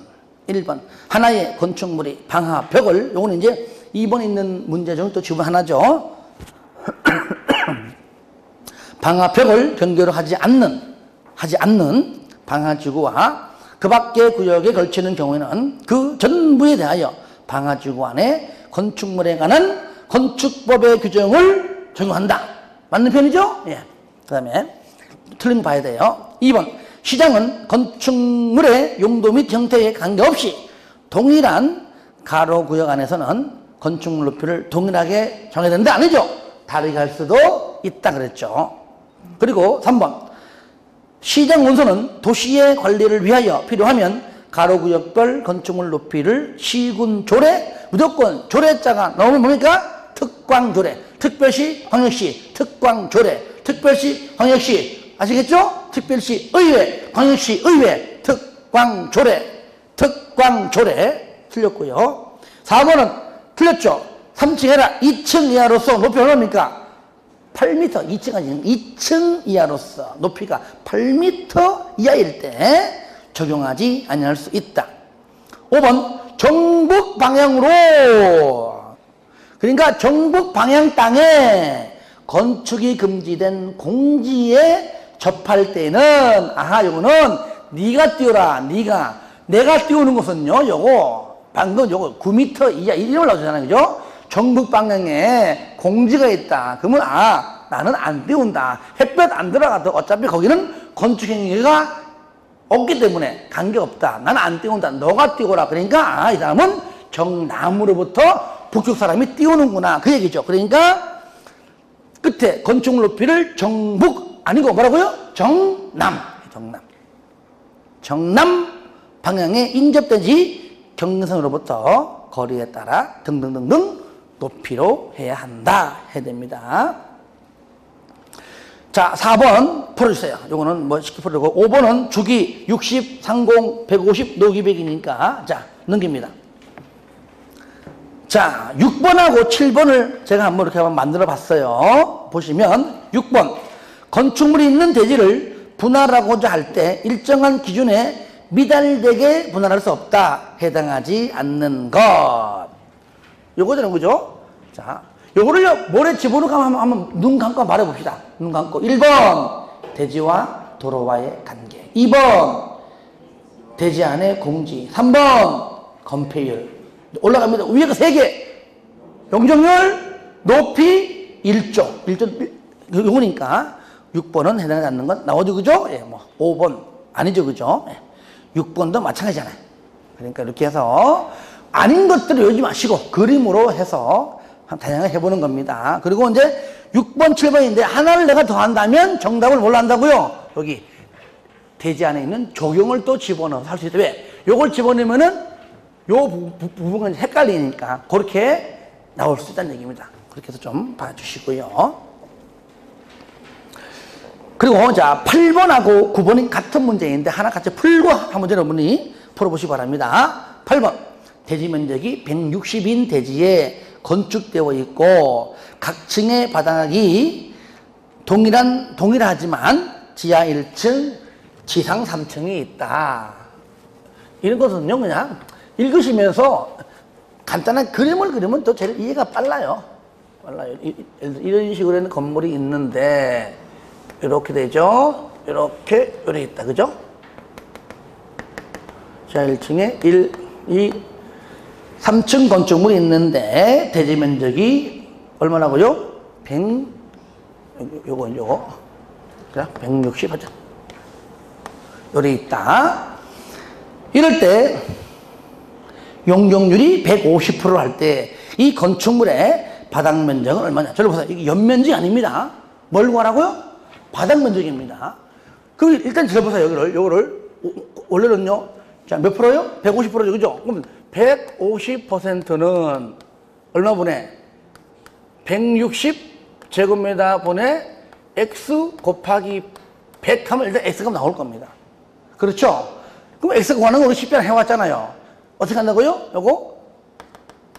1번. 하나의 건축물이 방화 벽을, 요거는 이제 2번 있는 문제 중 또 지문 하나죠. 방화벽을 경계로 하지 않는 방화지구와 그 밖의 구역에 걸치는 경우에는 그 전부에 대하여 방화지구 안에 건축물에 관한 건축법의 규정을 적용한다. 맞는 편이죠? 예. 그 다음에 틀린 거 봐야 돼요. 2번 시장은 건축물의 용도 및 형태에 관계없이 동일한 가로 구역 안에서는 건축물 높이를 동일하게 정해야 된다. 아니죠? 다르게 할 수도 있다 그랬죠. 그리고 3번 시장 원소는 도시의 관리를 위하여 필요하면 가로구역별 건축물 높이를 시군조례, 무조건 조례자가 나오면 뭡니까? 특광조례, 특별시, 광역시, 특광조례, 특별시, 광역시, 아시겠죠? 특별시, 의회, 광역시, 의회, 특광조례 틀렸고요. 4번은 틀렸죠? 3층 해라 2층 이하로서 높이 얼마입니까? 8m, 2층 이하로서 높이가 8m 이하일 때 적용하지 아니할 수 있다. 5번 정북 방향으로, 그러니까 정북 방향 땅에 건축이 금지된 공지에 접할 때는 아하 요거는 네가 띄워라. 내가 띄우는 것은요 요거 방금 요거 9m 이하 이름을 나오잖아요. 그죠? 정북 방향에 공지가 있다. 그러면 나는 안 띄운다. 햇볕 안 들어가도 어차피 거기는 건축행위가 없기 때문에 관계없다. 나는 안 띄운다. 너가 띄워라. 그러니까 이 사람은 정남으로부터 북쪽 사람이 띄우는구나. 그 얘기죠. 그러니까 끝에 건축물 높이를 정북 아니고 뭐라고요? 정남 방향에 인접되지 경성으로부터 거리에 따라 등등등등 높이로 해야 한다. 해야 됩니다. 자, 4번 풀어주세요. 요거는 뭐 쉽게 풀어주고, 5번은 주기 60, 30, 150, 노기 100이니까 자, 넘깁니다. 자, 6번하고 7번을 제가 한번 이렇게 한번 만들어 봤어요. 보시면 6번 건축물이 있는 대지를 분할하고자 할 때 일정한 기준에 미달되게 분할할 수 없다. 해당하지 않는 것. 요거잖아요. 그죠? 자, 요거를 모래 집어넣고 한번 눈 감고 말해봅시다. 눈 감고. 1번, 대지와 도로와의 관계. 2번, 대지 안의 공지. 3번, 건폐율. 올라갑니다. 위에가 3개. 용적률, 높이, 1조. 요거니까 6번은 해당하지 않는 건 나오죠. 그죠? 예, 뭐 5번 아니죠. 그죠? 예. 6번도 마찬가지잖아요. 그러니까 이렇게 해서 아닌 것들을 외우지 마시고 그림으로 해서 다양하게 해보는 겁니다. 그리고 이제 6번, 7번인데 하나를 내가 더 한다면 정답을 뭘로 한다고요? 여기 대지 안에 있는 조경을 또 집어넣어서 할 수 있다. 왜? 요걸 집어넣으면은 요 부분은 헷갈리니까 그렇게 나올 수 있다는 얘기입니다. 그렇게 해서 좀 봐주시고요. 그리고 자 8번하고 9번이 같은 문제인데 하나 같이 풀고 한 문제 여러분이 풀어보시기 바랍니다. 8번 대지 면적이 160인 대지에 건축되어 있고 각 층의 바닥이 동일하지만 지하 1층, 지상 3층이 있다. 이런 것은요 그냥 읽으시면서 간단한 그림을 그리면 또 제일 이해가 빨라요. 이런 식으로 있는 건물이 있는데 이렇게 되죠. 이렇게 있다. 그죠? 자, 1층에 1, 2, 3층 건축물이 있는데 대지 면적이 얼마나고요? 100, 요거. 그래? 160 하자. 요래 있다. 이럴 때 용적률이 150% 할 때 이 건축물의 바닥 면적은 얼마냐? 저를 보세요. 이게 연면적이 아닙니다. 뭘 구하라고요? 바닥 면적입니다. 그럼 일단 들어보세요. 요거를 원래는요. 자, 몇 프로요? 150%죠. 그죠? 그럼 150%는 얼마 분의 160 제곱미터 분의 x 곱하기 100 하면 일단 x가 나올 겁니다. 그렇죠? 그럼 x 구하는 거 우리 쉽게 해왔잖아요. 어떻게 한다고요? 요거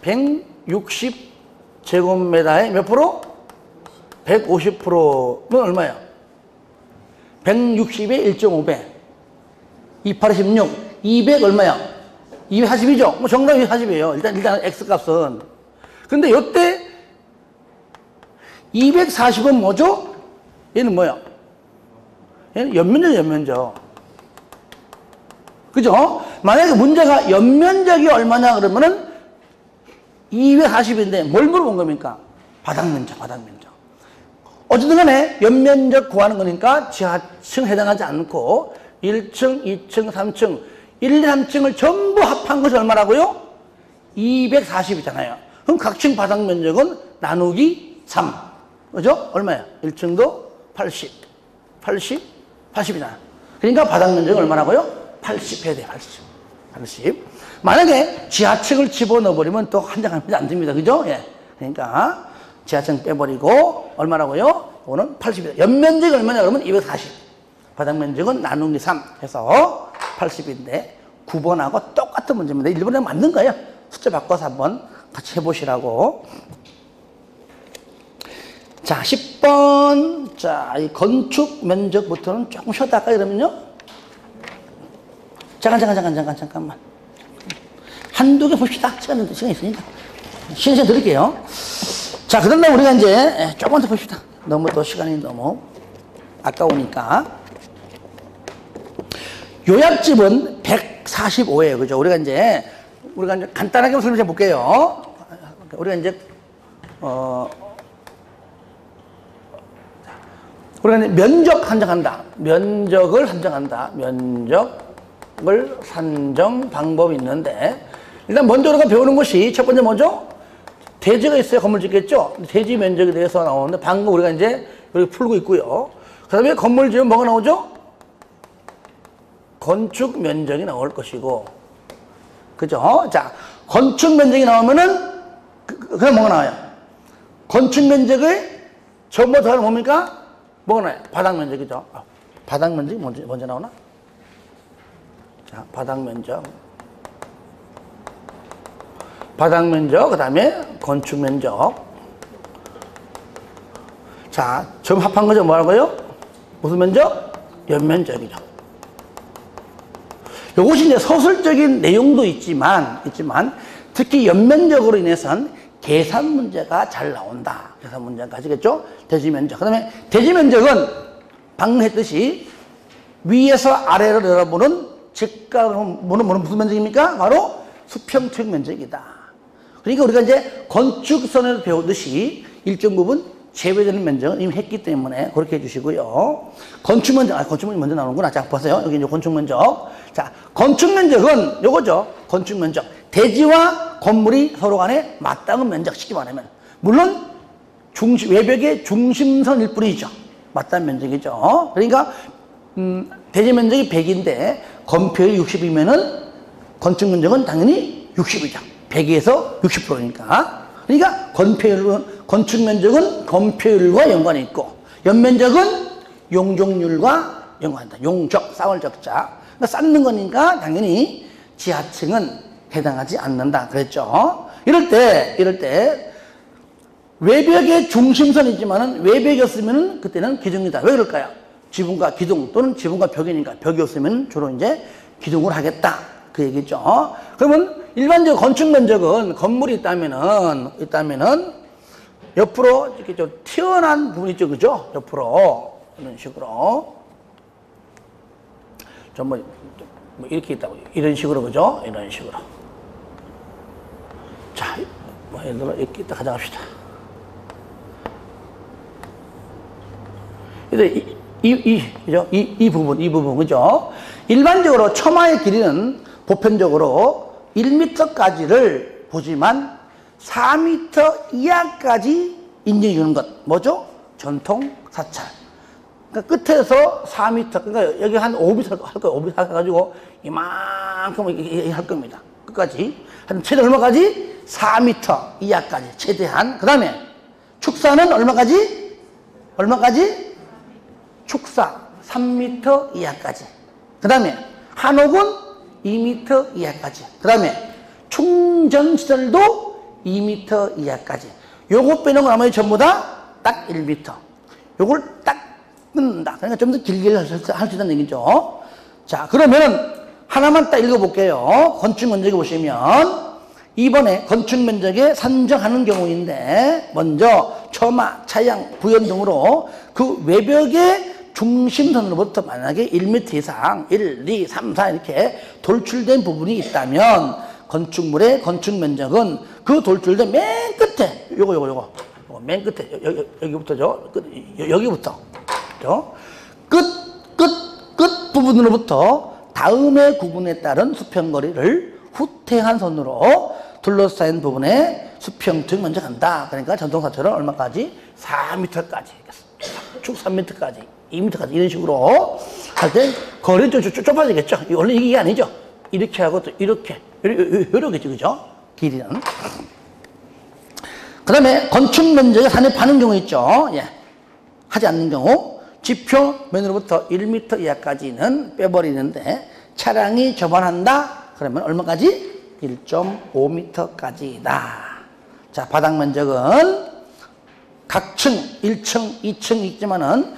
160 제곱미터에 몇 프로? 150%는 얼마예요? 160에 1.5배. 2816. 200 얼마야? 240이죠? 뭐 정답이 240이에요. 일단 X 값은. 근데 요때 240은 뭐죠? 얘는 뭐야? 얘는 연면적. 그죠? 만약에 문제가 연면적이 얼마냐 그러면은 240인데 뭘 물어본 겁니까? 바닥면적. 어쨌든 간에 연면적 구하는 거니까 지하층 해당하지 않고 1층, 2층, 3층, 1, 2, 3층을 전부 합한 것이 얼마라고요? 240이잖아요. 그럼 각 층 바닥 면적은 나누기 3. 그죠? 얼마야? 1층도 80, 80이잖아. 그러니까 바닥 면적이 얼마라고요? 80 해야 돼, 80. 만약에 지하층을 집어넣어버리면 또 한 장 안 됩니다. 그죠? 예. 그러니까 지하층 빼버리고 얼마라고요? 이거는 80이다. 연면적이 얼마냐 그러면 240. 바닥 면적은 나누기 3 해서 80인데 9번하고 똑같은 문제입니다. 1번에 맞는 거예요. 숫자 바꿔서 한번 같이 해보시라고. 자, 10번. 자, 이 건축 면적부터는 조금 쉬었다 할까요, 그러면요? 잠깐만. 한두 개 봅시다. 시간 있으니까. 시간 드릴게요. 자, 그런데 우리가 이제 조금 더 봅시다. 너무 또 시간이 너무 아까우니까. 요약집은 145예요. 그죠? 우리가 이제 간단하게 설명해 볼게요. 우리가 이제, 우리가 이제 면적 한정한다. 면적을 산정 방법이 있는데, 일단 먼저 우리가 배우는 것이 첫 번째 뭐죠? 대지가 있어야 건물 짓겠죠? 대지 면적에 대해서 나오는데, 방금 우리가 이제 여기 풀고 있고요. 그 다음에 건물 지으면 뭐가 나오죠? 건축 면적이 나올 것이고, 그죠? 자, 건축 면적이 나오면은, 그럼 뭐가 나와요? 건축 면적을 전부 더하면 뭡니까? 뭐가 나와요? 바닥 면적이죠. 바닥 면적이 먼저 나오나? 자, 바닥 면적, 그 다음에 건축 면적. 자, 점 합한 거죠. 뭐라고요? 무슨 면적? 연면적이죠. 이것이 이제 서술적인 내용도 있지만 특히 연면적으로 인해서는 계산 문제가 잘 나온다. 계산 문제가 아시겠죠? 대지 면적. 그 다음에 대지 면적은 방금 했듯이 위에서 아래로 내려보는 무슨 면적입니까? 바로 수평적 면적이다. 그러니까 우리가 이제 건축선에서 배우듯이 일정 부분 제외되는 면적은 이미 했기 때문에 그렇게 해주시고요. 건축 면적 먼저 나오는구나. 자, 보세요. 여기 이제 건축 면적. 자, 건축 면적은 요거죠. 건축 면적. 대지와 건물이 서로 간에 맞닿은 면적, 쉽게 말하면. 물론, 외벽의 중심선일 뿐이죠. 맞닿은 면적이죠. 그러니까, 대지 면적이 100인데, 건폐율이 60이면은, 건축 면적은 당연히 60이죠. 100에서 60%니까. 그러니까, 건축 면적은 건폐율과 연관이 있고, 연면적은 용적률과 연관한다. 용적, 쌓을 적자. 그러니까 쌓는 거니까 당연히 지하층은 해당하지 않는다. 그랬죠. 이럴 때, 외벽의 중심선이지만은 외벽이었으면은 그때는 기둥이다. 왜 그럴까요? 지붕과 기둥 또는 지붕과 벽이니까 벽이었으면 주로 이제 기둥을 하겠다. 그 얘기죠. 그러면 일반적으로 건축 면적은 건물이 있다면은 옆으로 이렇게 좀 튀어나온 부분이 있죠. 그죠? 옆으로. 이런 식으로. 좀 뭐 이렇게 있다고. 이런 식으로. 그죠? 이런 식으로. 자, 뭐 예를 들어 이렇게 있다 가져갑시다. 이 부분, 그죠? 일반적으로 처마의 길이는 보편적으로 1m까지를 보지만 4m 이하까지 인정해 주는 것. 뭐죠? 전통 사찰. 그러니까 끝에서 4m, 그러니까 여기 한 5m 할 거예요. 5m 해가지고 이만큼 할 겁니다. 끝까지. 한 최대 얼마까지? 4m 이하까지. 최대한. 그 다음에 축사는 얼마까지? 축사 3m 이하까지. 그 다음에 한옥은 2m 이하까지. 그 다음에 충전시설도 2m 이하까지. 요거 빼는 건 아마 전부 다 딱 1m. 요걸 딱 끊는다. 그러니까 좀 더 길게 할 수 있다는 얘기죠. 자, 그러면은 하나만 딱 읽어볼게요. 건축 면적에 보시면 2번에 건축 면적에 산정하는 경우인데 먼저 처마, 차양, 부연 등으로 그 외벽의 중심선으로부터 만약에 1m 이상 1, 2, 3, 4 이렇게 돌출된 부분이 있다면 건축물의 건축 면적은 그 돌출된 맨 끝에 요거 맨 끝에 여기부터죠. 여기부터 끝 부분으로부터 다음의 구분에 따른 수평거리를 후퇴한 선으로 둘러싸인 부분에 수평 면적 한다. 그러니까 전통사처럼 얼마까지? 4m까지. 쭉 3m까지, 2m까지 이런 식으로 할 때 거리는 좀 좁아지겠죠. 원래 이게 아니죠. 이렇게 하고 또 이렇게 이렇게죠, 그죠? 길이는. 그 다음에 건축 면적에 산입하는 경우 있죠. 예. 하지 않는 경우 지표면으로부터 1m 이하까지는 빼버리는데 차량이 접안한다. 그러면 얼마까지? 1.5m까지다. 자, 바닥 면적은 각 층 1층, 2층 있지만은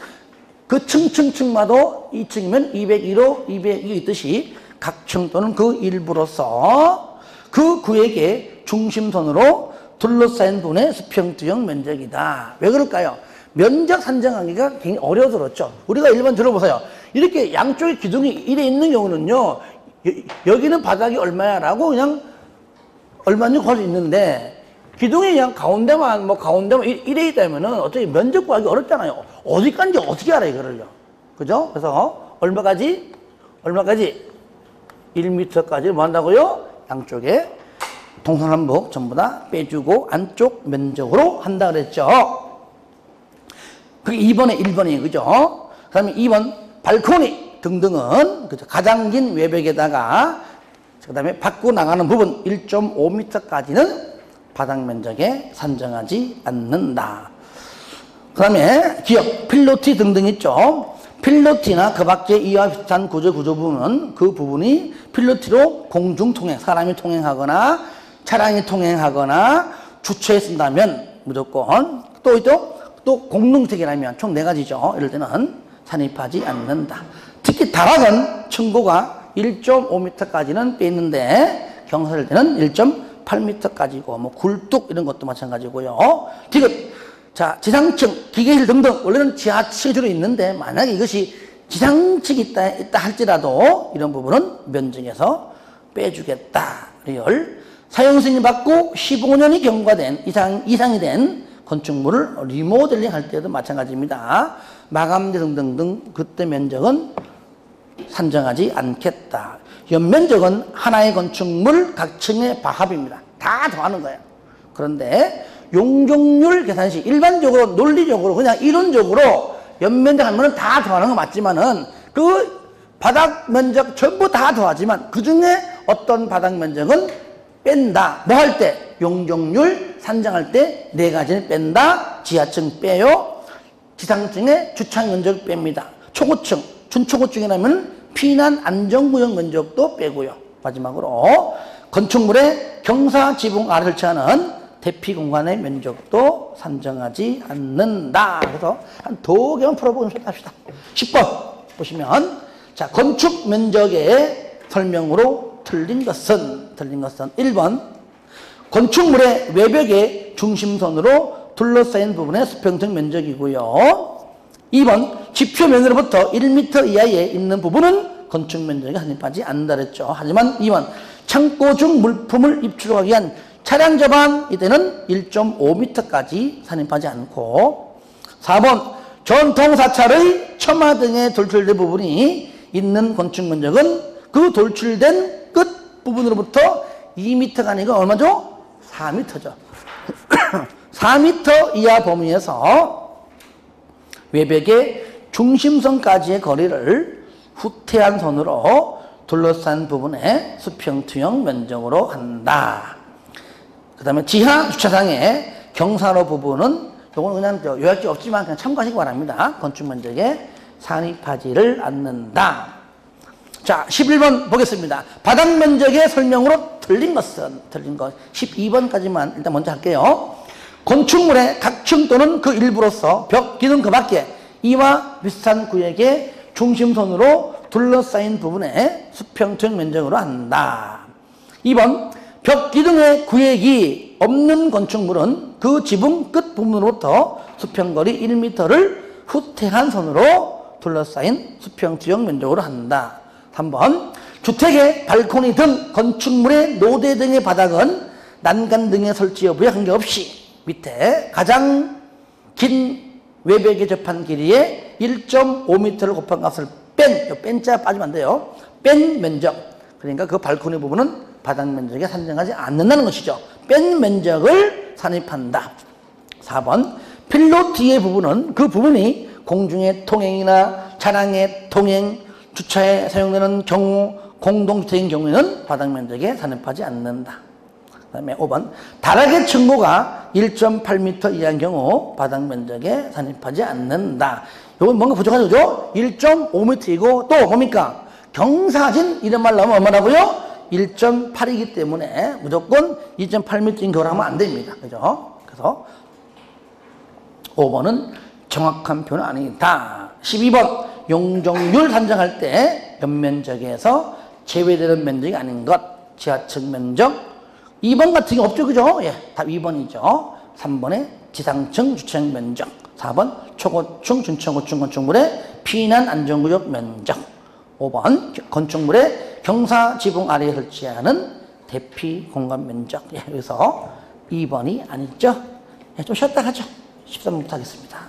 그 층마다 2층이면 201호, 202호 있듯이 각 층 또는 그 일부로서 그 구역의 중심선으로 둘러싸인 분의 수평투영 면적이다. 왜 그럴까요? 면적 산정하기가 굉장히 어려워졌죠. 우리가 일반 들어보세요. 이렇게 양쪽에 기둥이 이래 있는 경우는요, 여기는 바닥이 얼마야 라고 그냥 얼마인지 구할 수 있는데, 기둥이 그냥 가운데만 이래 있다면은 어떻게 면적 구하기 어렵잖아요. 어디까지 어떻게 알아요, 이거를요. 그죠? 그래서 얼마까지? 1m까지 뭐 한다고요? 양쪽에 동서남북 전부 다 빼주고 안쪽 면적으로 한다 그랬죠. 그게 1번이에요. 그죠? 그 다음에 2번 발코니 등등은 그죠? 가장 긴 외벽에다가 그 다음에 밖으로 나가는 부분 1.5m까지는 바닥 면적에 산정하지 않는다. 그 다음에 기역, 필로티 등등 있죠. 필로티나 그 밖에 이와 비슷한 구조 부분은 그 부분이 필로티로 공중통행, 사람이 통행하거나 차량이 통행하거나 주차에 쓴다면 무조건 또 공릉택이라면 총 4가지죠. 이럴 때는 산입하지 않는다. 특히 다락은 층고가 1.5m까지는 빼있는데 경사일 때는 1.8m까지고 뭐 굴뚝 이런 것도 마찬가지고요. 디귿, 자 지상층, 기계실 등등 원래는 지하층이 주로 있는데 만약에 이것이 지상층이 있다 할지라도 이런 부분은 면적에서 빼주겠다. 리얼 사용승인 받고 15년이 경과된 이상이 된 건축물을 리모델링 할 때도 마찬가지입니다. 마감재 등등 그때 면적은 산정하지 않겠다. 연면적은 하나의 건축물 각 층의 바합입니다. 다 더하는 거예요. 그런데 용적률 계산 시 일반적으로 논리적으로 그냥 이론적으로 연면적 하면은 다 더하는 거 맞지만은 그 바닥 면적 전부 다 더하지만 그 중에 어떤 바닥 면적은 뺀다. 뭐 할 때? 용적률 산정할 때 4가지는 뺀다. 지하층 빼요. 지상층의 주차장 면적 뺍니다. 초고층, 준초고층이라면 피난 안전구역 면적도 빼고요. 마지막으로 건축물의 경사 지붕 아래 설치하는 대피 공간의 면적도 산정하지 않는다. 그래서 한 2개만 풀어보고 합시다. 10번 보시면 자 건축 면적의 설명으로 틀린 것은 1번 건축물의 외벽의 중심선으로 둘러싸인 부분의 수평적 면적이고요. 2번 지표면으로부터 1m 이하에 있는 부분은 건축 면적에 산입하지 않는다 그랬죠. 하지만 2번 창고 중 물품을 입출하기 위한 차량 접안 이때는 1.5m까지 산입하지 않고 4번 전통사찰의 처마 등의 돌출된 부분이 있는 건축 면적은 그 돌출된 끝 부분으로부터 2m가 아니고 얼마죠? 4m죠. 4m 이하 범위에서 외벽의 중심선까지의 거리를 후퇴한 선으로 둘러싼 부분의 수평투영 면적으로 한다. 그 다음에 지하 주차장의 경사로 부분은 요건 그냥 요약지 없지만 그냥 참고하시기 바랍니다. 건축 면적에 산입하지를 않는다. 자, 11번 보겠습니다. 바닥 면적의 설명으로 틀린 것 12번까지만 일단 먼저 할게요. 건축물의 각 층 또는 그 일부로서 벽, 기둥 그 밖에 이와 비슷한 구역의 중심선으로 둘러싸인 부분의 수평투영 면적으로 한다. 2번 벽 기둥의 구획이 없는 건축물은 그 지붕 끝 부분으로부터 수평거리 1m를 후퇴한 선으로 둘러싸인 수평 지역 면적으로 한다. 3번 주택의 발코니 등 건축물의 노대 등의 바닥은 난간 등의 설치 여부에 관계없이 밑에 가장 긴 외벽에 접한 길이의 1.5m를 곱한 값을 뺀자 빠지면 안 돼요. 뺀 면적, 그러니까 그 발코니 부분은 바닥 면적에 산정하지 않는다는 것이죠. 뺀 면적을 산입한다. 4번 필로 뒤의 부분은 그 부분이 공중의 통행이나 차량의 통행, 주차에 사용되는 경우, 공동주택인 경우에는 바닥 면적에 산입하지 않는다. 그 다음에 5번 다락의 층고가 1.8m 이하인 경우 바닥 면적에 산입하지 않는다. 이건 뭔가 부족하죠, 그죠? 1.5m이고 또 뭡니까? 경사진 이런 말 나오면 얼마라고요? 1.8이기 때문에 무조건 2.8m인 거라면 안 됩니다. 그죠? 그래서 5번은 정확한 표는 아니다. 12번 용적률 산정할 때 연면적에서 제외되는 면적이 아닌 것, 지하층 면적. 2번 같은 게 없죠, 그죠? 예, 답 2번이죠. 3번에 지상층 주차장 면적. 4번 초고층, 준초고층 건축물의 피난 안전구역 면적. 5번 건축물의 경사 지붕 아래에 설치하는 대피 공간 면적. 예, 여기서 2번이 아니죠. 예, 좀 쉬었다 가죠. 13번부터 하겠습니다.